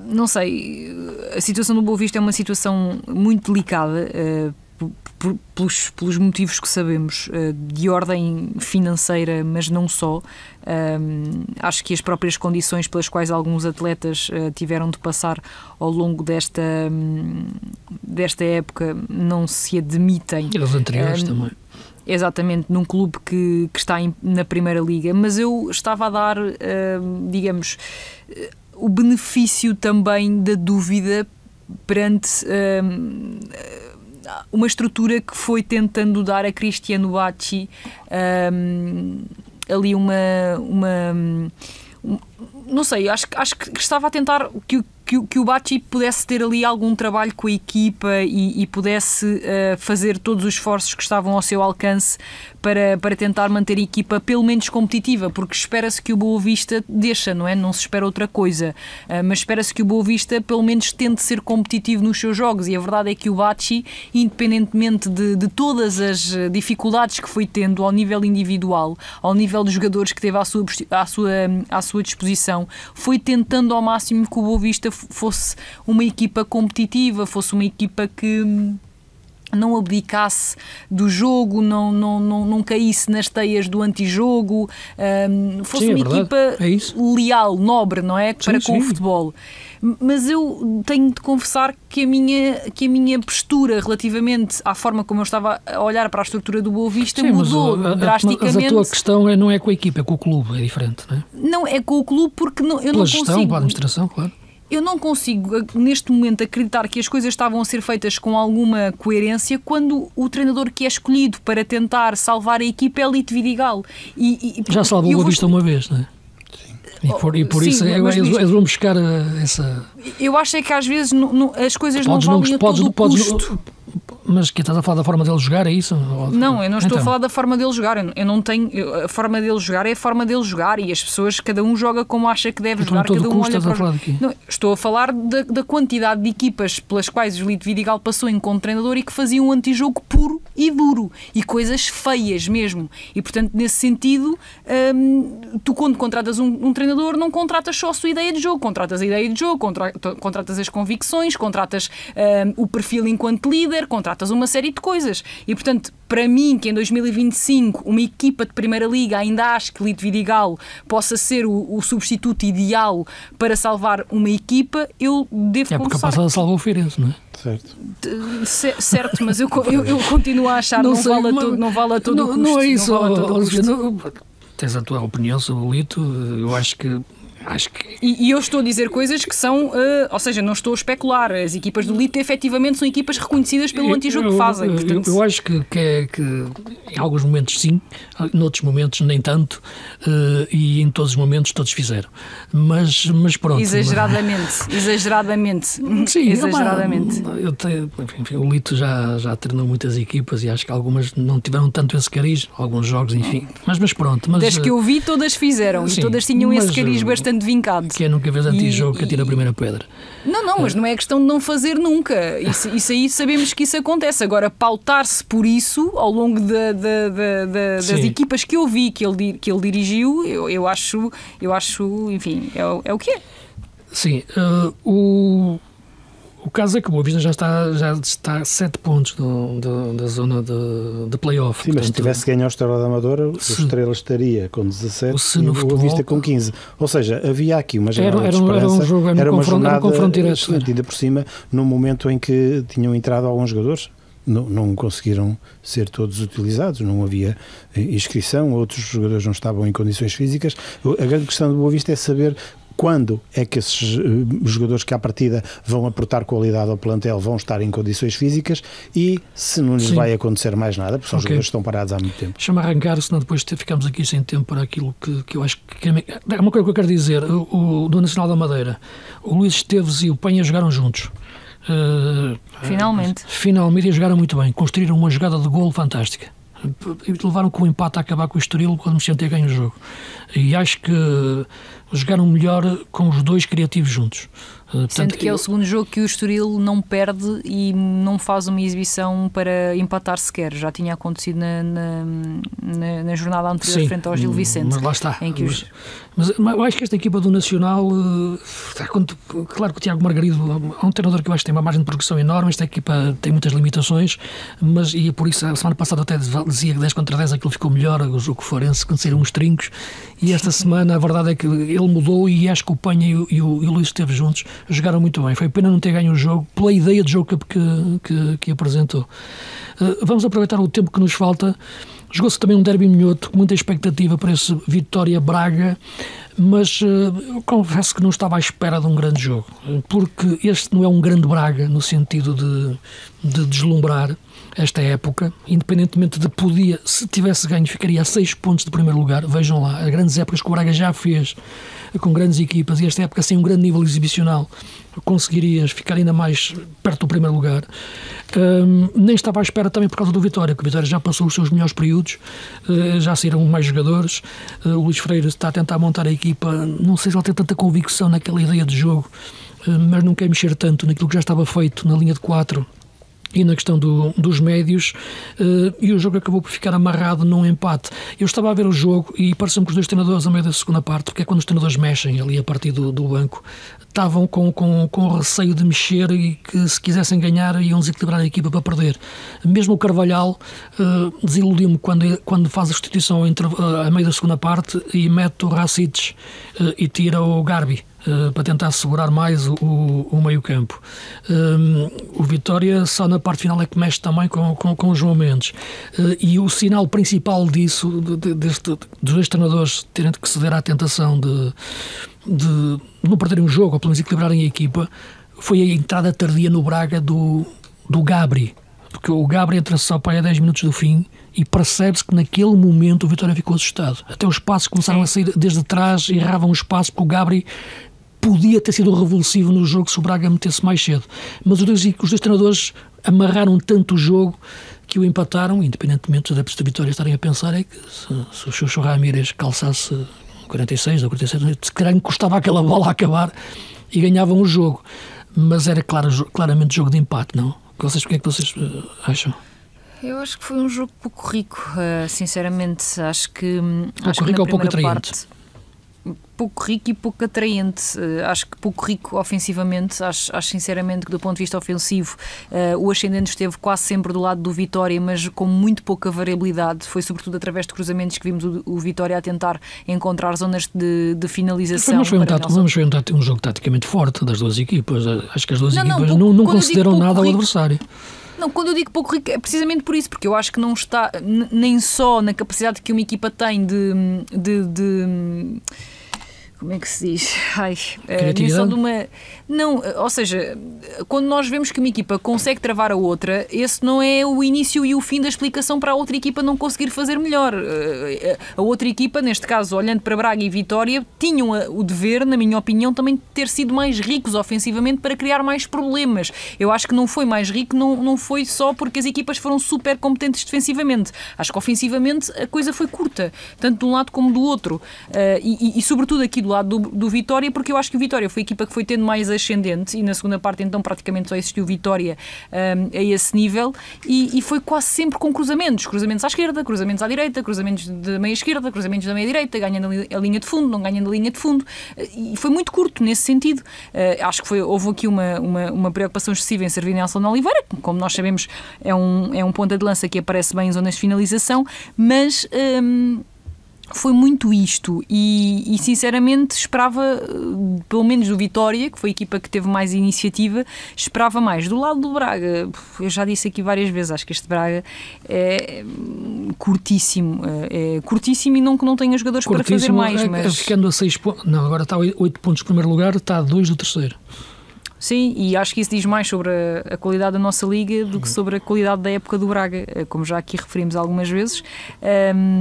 não sei, a situação do Boa Vista é uma situação muito delicada, pelos motivos que sabemos, de ordem financeira, mas não só. Acho que as próprias condições pelas quais alguns atletas tiveram de passar ao longo desta época não se admitem. E os anteriores também. Exatamente, num clube que está na Primeira Liga, mas eu estava a dar, digamos, o benefício também da dúvida perante uma estrutura que foi tentando dar a Cristiano Bacci ali não sei, acho que estava a tentar que o Bacci pudesse ter ali algum trabalho com a equipa e pudesse fazer todos os esforços que estavam ao seu alcance para tentar manter a equipa pelo menos competitiva, porque espera-se que o Boa Vista deixa, não é? Não se espera outra coisa, mas espera-se que o Boa Vista pelo menos tente ser competitivo nos seus jogos, e a verdade é que o Bacci, independentemente de todas as dificuldades que foi tendo ao nível individual, ao nível dos jogadores que teve à sua disposição, foi tentando ao máximo que o Boa Vista fosse uma equipa competitiva, fosse uma equipa que não abdicasse do jogo, não caísse nas teias do antijogo, fosse uma equipa leal, nobre, não é? Para com o futebol. Mas eu tenho de confessar que a minha postura relativamente à forma como eu estava a olhar para a estrutura do Boa Vista mudou drasticamente. Mas a tua questão não é com a equipa, é com o clube, é diferente, não é? Não, é com o clube porque eu não consigo... Pela gestão, pela administração, claro. Eu não consigo, neste momento, acreditar que as coisas estavam a ser feitas com alguma coerência quando o treinador que é escolhido para tentar salvar a equipa é Lito Vidigal. Já salvou o Boa Vista uma vez, não é? E por isso eles vão buscar essa... Eu acho é que às vezes as coisas não valem a todo o custo. Mas que estás a falar da forma dele jogar, é isso? Não, eu não estou a falar da forma dele jogar. Eu não tenho... A forma dele jogar é a forma dele jogar, e as pessoas, cada um joga como acha que deve jogar, cada um olha para... Não, estou a falar da quantidade de equipas pelas quais o Lito Vidigal passou enquanto treinador e que faziam um antijogo puro e duro, e coisas feias mesmo. E, portanto, nesse sentido, tu quando contratas um treinador, não contratas só a sua ideia de jogo, contratas a ideia de jogo, contratas as convicções, contratas o perfil enquanto líder, contratas uma série de coisas. E, portanto, para mim, que em 2025 uma equipa de Primeira Liga ainda acho que Lito Vidigal possa ser o substituto ideal para salvar uma equipa, eu devo confessar... É porque a passada salvou o Feirense, não é? Certo, mas eu continuo a achar que não vale a todo o custo. Não é isso. Tens a tua opinião sobre o Lito, eu acho que... E eu estou a dizer coisas que são, ou seja, não estou a especular. As equipas do Lito efetivamente são equipas reconhecidas pelo antijogo que fazem. Portanto... Eu acho que em alguns momentos sim, noutros momentos nem tanto, e em todos os momentos todos fizeram. Mas pronto. Exageradamente. Sim, exageradamente. Enfim, o Lito já treinou muitas equipas e acho que algumas não tiveram tanto esse cariz, alguns jogos, enfim. Mas pronto. Das que eu vi, todas fizeram, sim, e todas tinham esse cariz bastante vincado. Que é nunca vez antijogo que atira a primeira pedra. Não, mas não é questão de não fazer nunca. Isso aí sabemos que isso acontece. Agora, pautar-se por isso ao longo das equipas que eu vi que ele dirigiu, eu acho, enfim, é o que é. Sim, o O caso é que o Boa Vista já está a 7 pontos da zona de play-off. Sim, portanto, mas se tivesse ganho ao Estrela da Amadora, o Estrela estaria com 17 e o Boa Vista com 15. Ou seja, havia aqui uma janela de esperança. Era uma jornada excelente, ainda por cima, num momento em que tinham entrado alguns jogadores. Não conseguiram ser todos utilizados, não havia inscrição, outros jogadores não estavam em condições físicas. A grande questão do Boa Vista é saber quando é que esses jogadores que à partida vão aportar qualidade ao plantel vão estar em condições físicas e se não lhes vai acontecer mais nada, porque são jogadores que estão parados há muito tempo. Deixa-me arrancar, senão depois ficamos aqui sem tempo para aquilo que eu acho que é uma coisa que eu quero dizer. O do Nacional da Madeira, o Luís Esteves e o Penha jogaram juntos. Finalmente jogaram muito bem, construíram uma jogada de golo fantástica e levaram com o empate a acabar com o Estoril quando me sentei a ganhar o jogo, e acho que jogaram melhor com os dois criativos juntos. Sendo que é o segundo jogo que o Estoril não perde e não faz uma exibição para empatar sequer. Já tinha acontecido na jornada anterior, frente ao Gil Vicente. Mas lá está. Mas eu acho que esta equipa do Nacional, claro que o Tiago Margarido é um treinador que eu acho que tem uma margem de progressão enorme. Esta equipa tem muitas limitações, e por isso a semana passada até dizia que 10 contra 10 aquilo ficou melhor, o jogo forense, quando saíram uns trincos, e esta semana a verdade é que ele mudou, e acho que o Penha e o Luís Esteves juntos jogaram muito bem. Foi pena não ter ganho o jogo pela ideia de jogo que apresentou. Vamos aproveitar o tempo que nos falta. Jogou-se também um derby minhoto com muita expectativa para esse Vitória-Braga, mas eu confesso que não estava à espera de um grande jogo, porque este não é um grande Braga no sentido de deslumbrar esta época, independentemente de se tivesse ganho, ficaria a 6 pontos de primeiro lugar. Vejam lá, as grandes épocas que o Braga já fez com grandes equipas, e esta época sem um grande nível exibicional conseguirias ficar ainda mais perto do primeiro lugar. Nem estava à espera também por causa do Vitória, que o Vitória já passou os seus melhores períodos, já saíram mais jogadores. O Luís Freire está a tentar montar a equipa, não sei se ele tem tanta convicção naquela ideia de jogo, mas não quer mexer tanto naquilo que já estava feito na linha de 4 e na questão dos médios, e o jogo acabou por ficar amarrado num empate. Eu estava a ver o jogo e pareceu-me que os dois treinadores, a meio da segunda parte, porque é quando os treinadores mexem ali a partir do banco, estavam com receio de mexer e que se quisessem ganhar iam desequilibrar a equipa para perder. Mesmo o Carvalhal desiludiu-me quando faz a substituição a meio da segunda parte e mete o Racic e tira o Garbi para tentar segurar mais o meio-campo. O Vitória só na parte final é que mexe também com o João Mendes, e o sinal principal disso, dos dois treinadores terem que ceder à tentação de não perderem o jogo ou pelo menos equilibrarem a equipa, foi a entrada tardia no Braga do Gabri, porque o Gabri entra só para 10 minutos do fim e percebe-se que naquele momento o Vitória ficou assustado. Até os passos começaram a sair desde trás, erravam os passos, porque o Gabri podia ter sido revulsivo no jogo se o Braga metesse mais cedo. Mas os dois treinadores amarraram tanto o jogo que o empataram, independentemente da Vitória estarem a pensar é que se o Xuxo Ramírez calçasse 46 ou 47, se calhar custava aquela bola a acabar e ganhavam o jogo. Mas era claramente jogo de empate, não? O que é que vocês acham? Eu acho que foi um jogo pouco rico, sinceramente. Acho que pouco rico ou pouco atraente? Pouco rico e pouco atraente. Acho que pouco rico ofensivamente. Acho sinceramente que do ponto de vista ofensivo o ascendente esteve quase sempre do lado do Vitória, mas com muito pouca variabilidade. Foi sobretudo através de cruzamentos que vimos o Vitória a tentar encontrar zonas de finalização. Mas foi um jogo taticamente forte das duas equipas. Acho que as duas equipas não concederam nada ao adversário. Não, quando eu digo pouco rico é precisamente por isso, porque eu acho que não está nem só na capacidade que uma equipa tem de como é que se diz? Não, ou seja, quando nós vemos que uma equipa consegue travar a outra, esse não é o início e o fim da explicação para a outra equipa não conseguir fazer melhor. A outra equipa, neste caso, olhando para Braga e Vitória, tinham o dever, na minha opinião, também de ter sido mais ricos ofensivamente para criar mais problemas. Eu acho que não foi mais rico, não foi só porque as equipas foram super competentes defensivamente. Acho que ofensivamente a coisa foi curta, tanto de um lado como do outro. E sobretudo aqui do lado do Vitória, porque eu acho que o Vitória foi a equipa que foi tendo mais ascendente e na segunda parte então praticamente só existiu Vitória a esse nível e foi quase sempre com cruzamentos à esquerda, cruzamentos à direita, cruzamentos da meia esquerda, cruzamentos da meia direita, ganhando a linha de fundo, não ganhando a linha de fundo, e foi muito curto nesse sentido. Acho que houve aqui uma preocupação excessiva em servir Nelson Oliveira, que, como nós sabemos, é um ponta de lança que aparece bem em zonas de finalização, mas foi muito isto e sinceramente esperava, pelo menos do Vitória, que foi a equipa que teve mais iniciativa, esperava mais. Do lado do Braga, eu já disse aqui várias vezes, acho que este Braga é curtíssimo e não tem os jogadores para fazer mais. Mas... Ficando a 6 pontos, não, agora está a 8 pontos no primeiro lugar, está a 2 do terceiro. Sim, e acho que isso diz mais sobre a qualidade da nossa Liga do que sobre a qualidade da época do Braga, como já aqui referimos algumas vezes.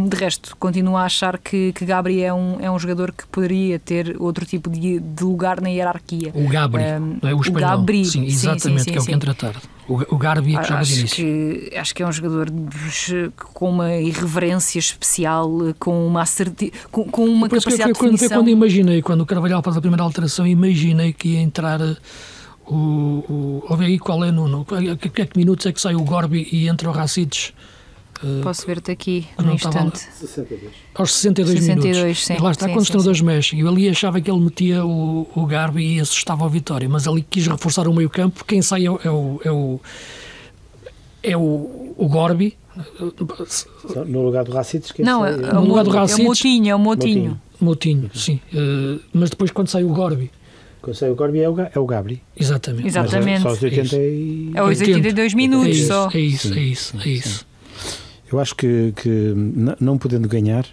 De resto, continuo a achar que Gabri é um jogador que poderia ter outro tipo de lugar na hierarquia. O Gabri, não é o espanhol. O Gabri, sim, exatamente, sim, que é o que entra tarde. O Garbi é que joga de início. Acho que é um jogador com uma irreverência especial, com uma com uma capacidade de definição. Foi quando imaginei, quando o Carvalhal faz a primeira alteração, imaginei que ia entrar aí qual é a que minutos é que sai o Gorbi e entra o Racites. Posso ver-te aqui no instante. 62. Aos 62 minutos. Sim, e lá está, quando os treinadores mexem. Eu ali achava que ele metia o Garbi e assustava a Vitória, mas ali quis reforçar o meio campo. Quem sai é o Gorbi. No lugar do Racites? Não, no lugar do Racites, é o Moutinho, sim. Mas depois quando sai o Gorbi. Quando sai o Gorbi é o Gabri. Exatamente. Só aos 80 é os 82 minutos só. É isso. Eu acho que não podendo ganhar,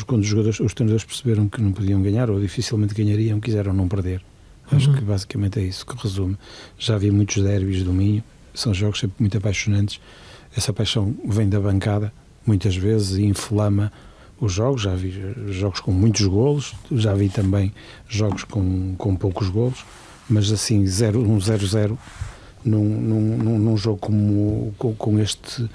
quando os treinadores perceberam que não podiam ganhar ou dificilmente ganhariam, quiseram não perder. Acho que basicamente é isso que resume. Já vi muitos derbys do Minho, são jogos sempre muito apaixonantes. Essa paixão vem da bancada, muitas vezes, e inflama os jogos. Já vi jogos com muitos golos, já vi também jogos com poucos golos, mas assim, 0-0 num jogo com este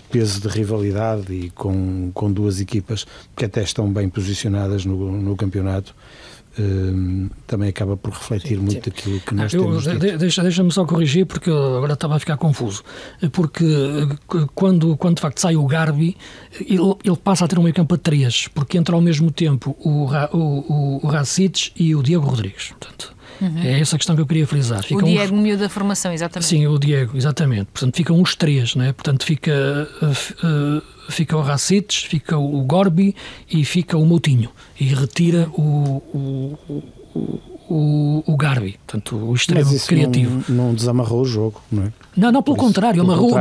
peso de rivalidade e com duas equipas que até estão bem posicionadas no campeonato, também acaba por refletir muito aquilo que nós temos dito. Deixa-me só corrigir, porque eu agora estava a ficar confuso, porque quando de facto sai o Garbi, ele passa a ter um meio campo a 3, porque entra ao mesmo tempo o Racites e o Diego Rodrigues, portanto. É essa a questão que eu queria frisar. O Diego meio da formação, exatamente. Sim, o Diego, exatamente. Portanto, ficam os 3, não é? Portanto, fica o Racites, fica o Gorbi e fica o Moutinho. E retira o Garbi, portanto, o extremo criativo. Não desamarrou o jogo, não é? Não, pelo contrário, amarrou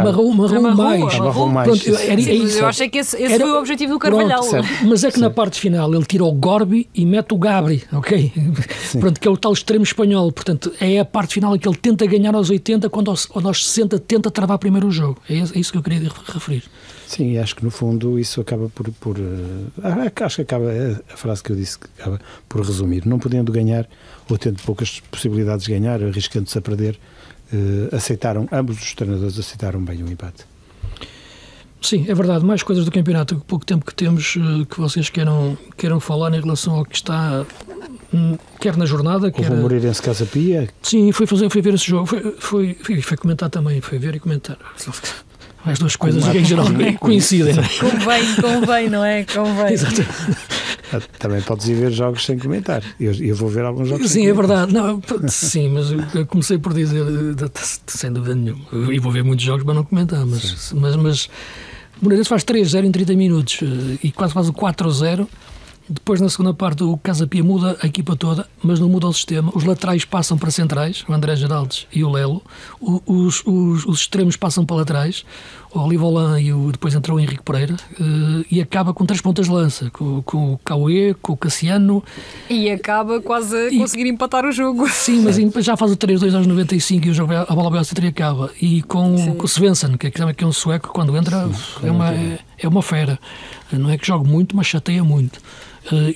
mais. Eu achei que esse foi o objetivo do Carvalhal. Mas é que na parte final ele tira o Gorbi e mete o Gabri, ok? Pronto, que é o tal extremo espanhol. Portanto, é a parte final em que ele tenta ganhar aos 80, quando aos 60 tenta travar primeiro o jogo. É isso que eu queria referir. Sim, acho que no fundo isso acaba acho que acaba a frase que eu disse, que acaba por resumir. Não podendo ganhar, ou tendo poucas possibilidades de ganhar, arriscando-se a perder, ambos os treinadores aceitaram bem o empate. Sim, é verdade. Mais coisas do campeonato, o pouco tempo que temos, que vocês queiram falar em relação ao que está, quer na jornada, quer... Houve o Moreirense Casa Pia. Sim, foi ver esse jogo, foi comentar também, foi ver e comentar. As duas coisas em geral coincidem. Convém, não é? Convém. Exatamente. Também podes ir ver jogos sem comentar. Eu vou ver alguns jogos sem comentar. Sim, é verdade. Sim, mas eu comecei por dizer, sem dúvida nenhuma, e vou ver muitos jogos para não comentar, mas Moreirense faz 3-0 em 30 minutos e quase faz o 4-0. Depois, na segunda parte, o Casa Pia muda a equipa toda, mas não muda o sistema. Os laterais passam para centrais, o André Geraldes e o Lelo. Os extremos passam para laterais, o Olivolan e depois entra o Henrique Pereira. E acaba com 3 pontas de lança, com o Cauê, com o Cassiano. E acaba quase a conseguir empatar o jogo. Sim, mas já faz o 3-2 aos 95 e a bola vai ao centro e acaba. E com o Svensson, que é um sueco, quando entra é uma fera. Não é que joga muito, mas chateia muito.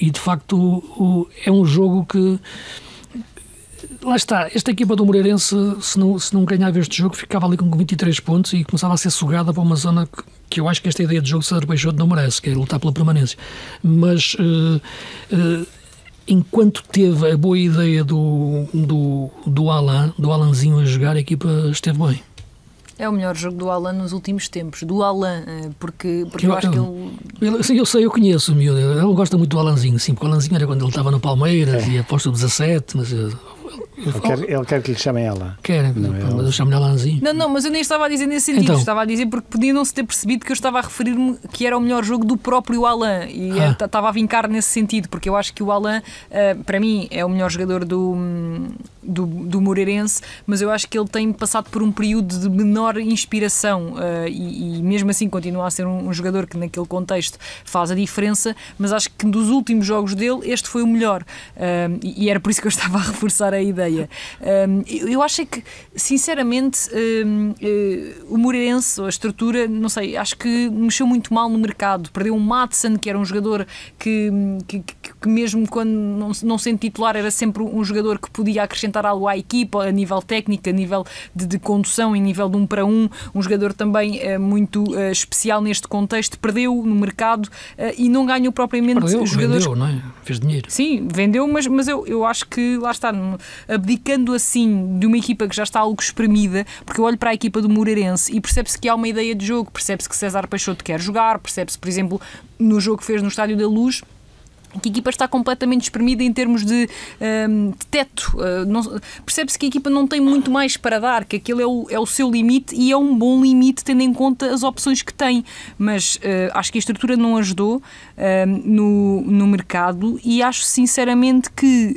E de facto é um jogo que, lá está, esta equipa do Moreirense, se não ganhava este jogo, ficava ali com 23 pontos e começava a ser sugada para uma zona que eu acho que esta ideia de jogo César Peixoto não merece, que é lutar pela permanência. Mas enquanto teve a boa ideia do Alanzinho a jogar, a equipa esteve bem. É o melhor jogo do Alan nos últimos tempos, do Alan, porque eu acho que ele... Sim, eu conheço o miúdo, ele gosta muito do Alanzinho, sim, porque o Alanzinho era quando ele estava no Palmeiras e após o 17, mas... Ele quer que lhe chamem ela. Quer, mas eu chamo-lhe Alanzinho. Não, mas eu nem estava a dizer nesse sentido. Então, estava a dizer porque podia não se ter percebido que eu estava a referir-me que era o melhor jogo do próprio Alan. E estava a vincar nesse sentido, porque eu acho que o Alan, para mim, é o melhor jogador do Moreirense, mas eu acho que ele tem passado por um período de menor inspiração e mesmo assim continua a ser um jogador que naquele contexto faz a diferença, mas acho que dos últimos jogos dele este foi o melhor e era por isso que eu estava a reforçar a ideia. Eu acho que sinceramente o Moreirense, a estrutura, não sei, acho que mexeu muito mal no mercado, perdeu o Madsen, que era um jogador que mesmo quando não sendo titular era sempre um jogador que podia acrescentar algo à equipa, a nível técnico, a nível de condução, em nível de 1 para 1, um jogador também muito especial neste contexto, perdeu no mercado e não ganhou propriamente jogadores... Vendeu, não é? Fez dinheiro. Sim, vendeu, mas eu acho que, lá está, abdicando assim de uma equipa que já está algo espremida, porque eu olho para a equipa do Moreirense e percebe-se que há uma ideia de jogo, percebe-se que César Peixoto quer jogar, percebe-se, por exemplo, no jogo que fez no Estádio da Luz, que a equipa está completamente espremida em termos de teto. Percebe-se que a equipa não tem muito mais para dar, que aquele é o seu limite e é um bom limite tendo em conta as opções que tem. Mas acho que a estrutura não ajudou no mercado e acho sinceramente que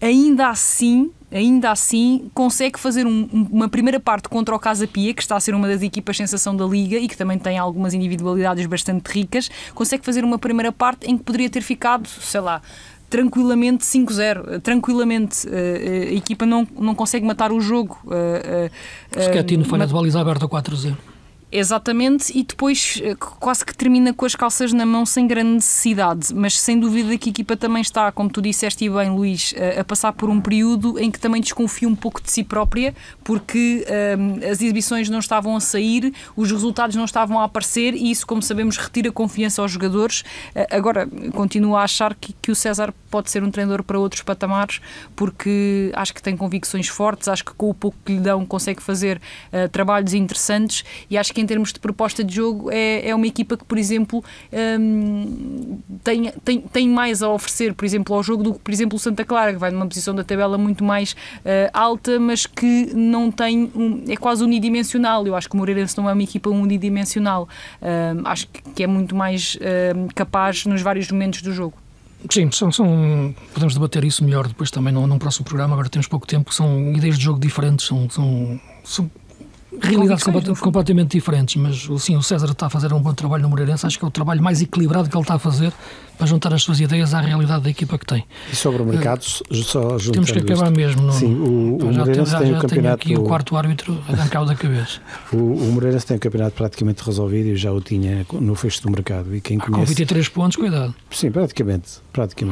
ainda assim consegue fazer uma primeira parte contra o Casa Pia, que está a ser uma das equipas sensação da Liga e que também tem algumas individualidades bastante ricas, consegue fazer uma primeira parte em que poderia ter ficado, sei lá, tranquilamente 5-0, tranquilamente a equipa não consegue matar o jogo. Schettino falha de baliza aberta 4-0. Exatamente, e depois quase que termina com as calças na mão sem grande necessidade, mas sem dúvida que a equipa também está, como tu disseste bem, Luís, a passar por um período em que também desconfia um pouco de si própria, porque as exibições não estavam a sair, os resultados não estavam a aparecer e isso, como sabemos, retira confiança aos jogadores. Agora, continuo a achar que o César pode ser um treinador para outros patamares, porque acho que tem convicções fortes, acho que com o pouco que lhe dão consegue fazer trabalhos interessantes e acho que em termos de proposta de jogo é uma equipa que, por exemplo, tem mais a oferecer, por exemplo, ao jogo do que, por exemplo, o Santa Clara, que vai numa posição da tabela muito mais alta, mas que não tem é quase unidimensional. Eu acho que o Moreirense não é uma equipa unidimensional. Acho que é muito mais capaz nos vários momentos do jogo. Sim, podemos debater isso melhor depois também num próximo programa. Agora temos pouco tempo, são ideias de jogo diferentes, são realidades completamente diferentes, mas sim, o César está a fazer um bom trabalho no Moreirense. Acho que é o trabalho mais equilibrado que ele está a fazer para juntar as suas ideias à realidade da equipa que tem. E sobre o mercado, só juntando temos que acabar mesmo. Sim, o Moreirense tem o campeonato... Tenho aqui o quarto árbitro a dar cabo da cabeça. O Moreirense tem o campeonato praticamente resolvido e já o tinha no fecho do mercado. E quem conhece... Com 23 pontos, cuidado. Sim, praticamente.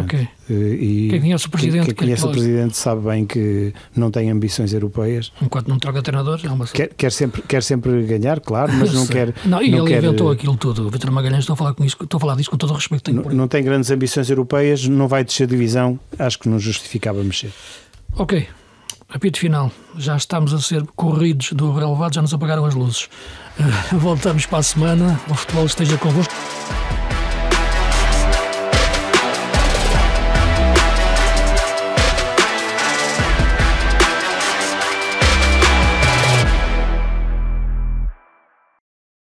Okay. E quem conhece o Presidente... Quem conhece o Presidente sabe bem que não tem ambições europeias. Enquanto não troca treinadores, é uma... Quer sempre ganhar, claro, mas não quer... Não, e ele inventou aquilo tudo. O Vítor Magalhães, estou a falar disso com todo o respeito. Não tem grandes ambições europeias, não vai descer divisão, acho que não justificava mexer. Ok, apito final. Já estamos a ser corridos do relevado, já nos apagaram as luzes. Voltamos para a semana. O futebol esteja convosco.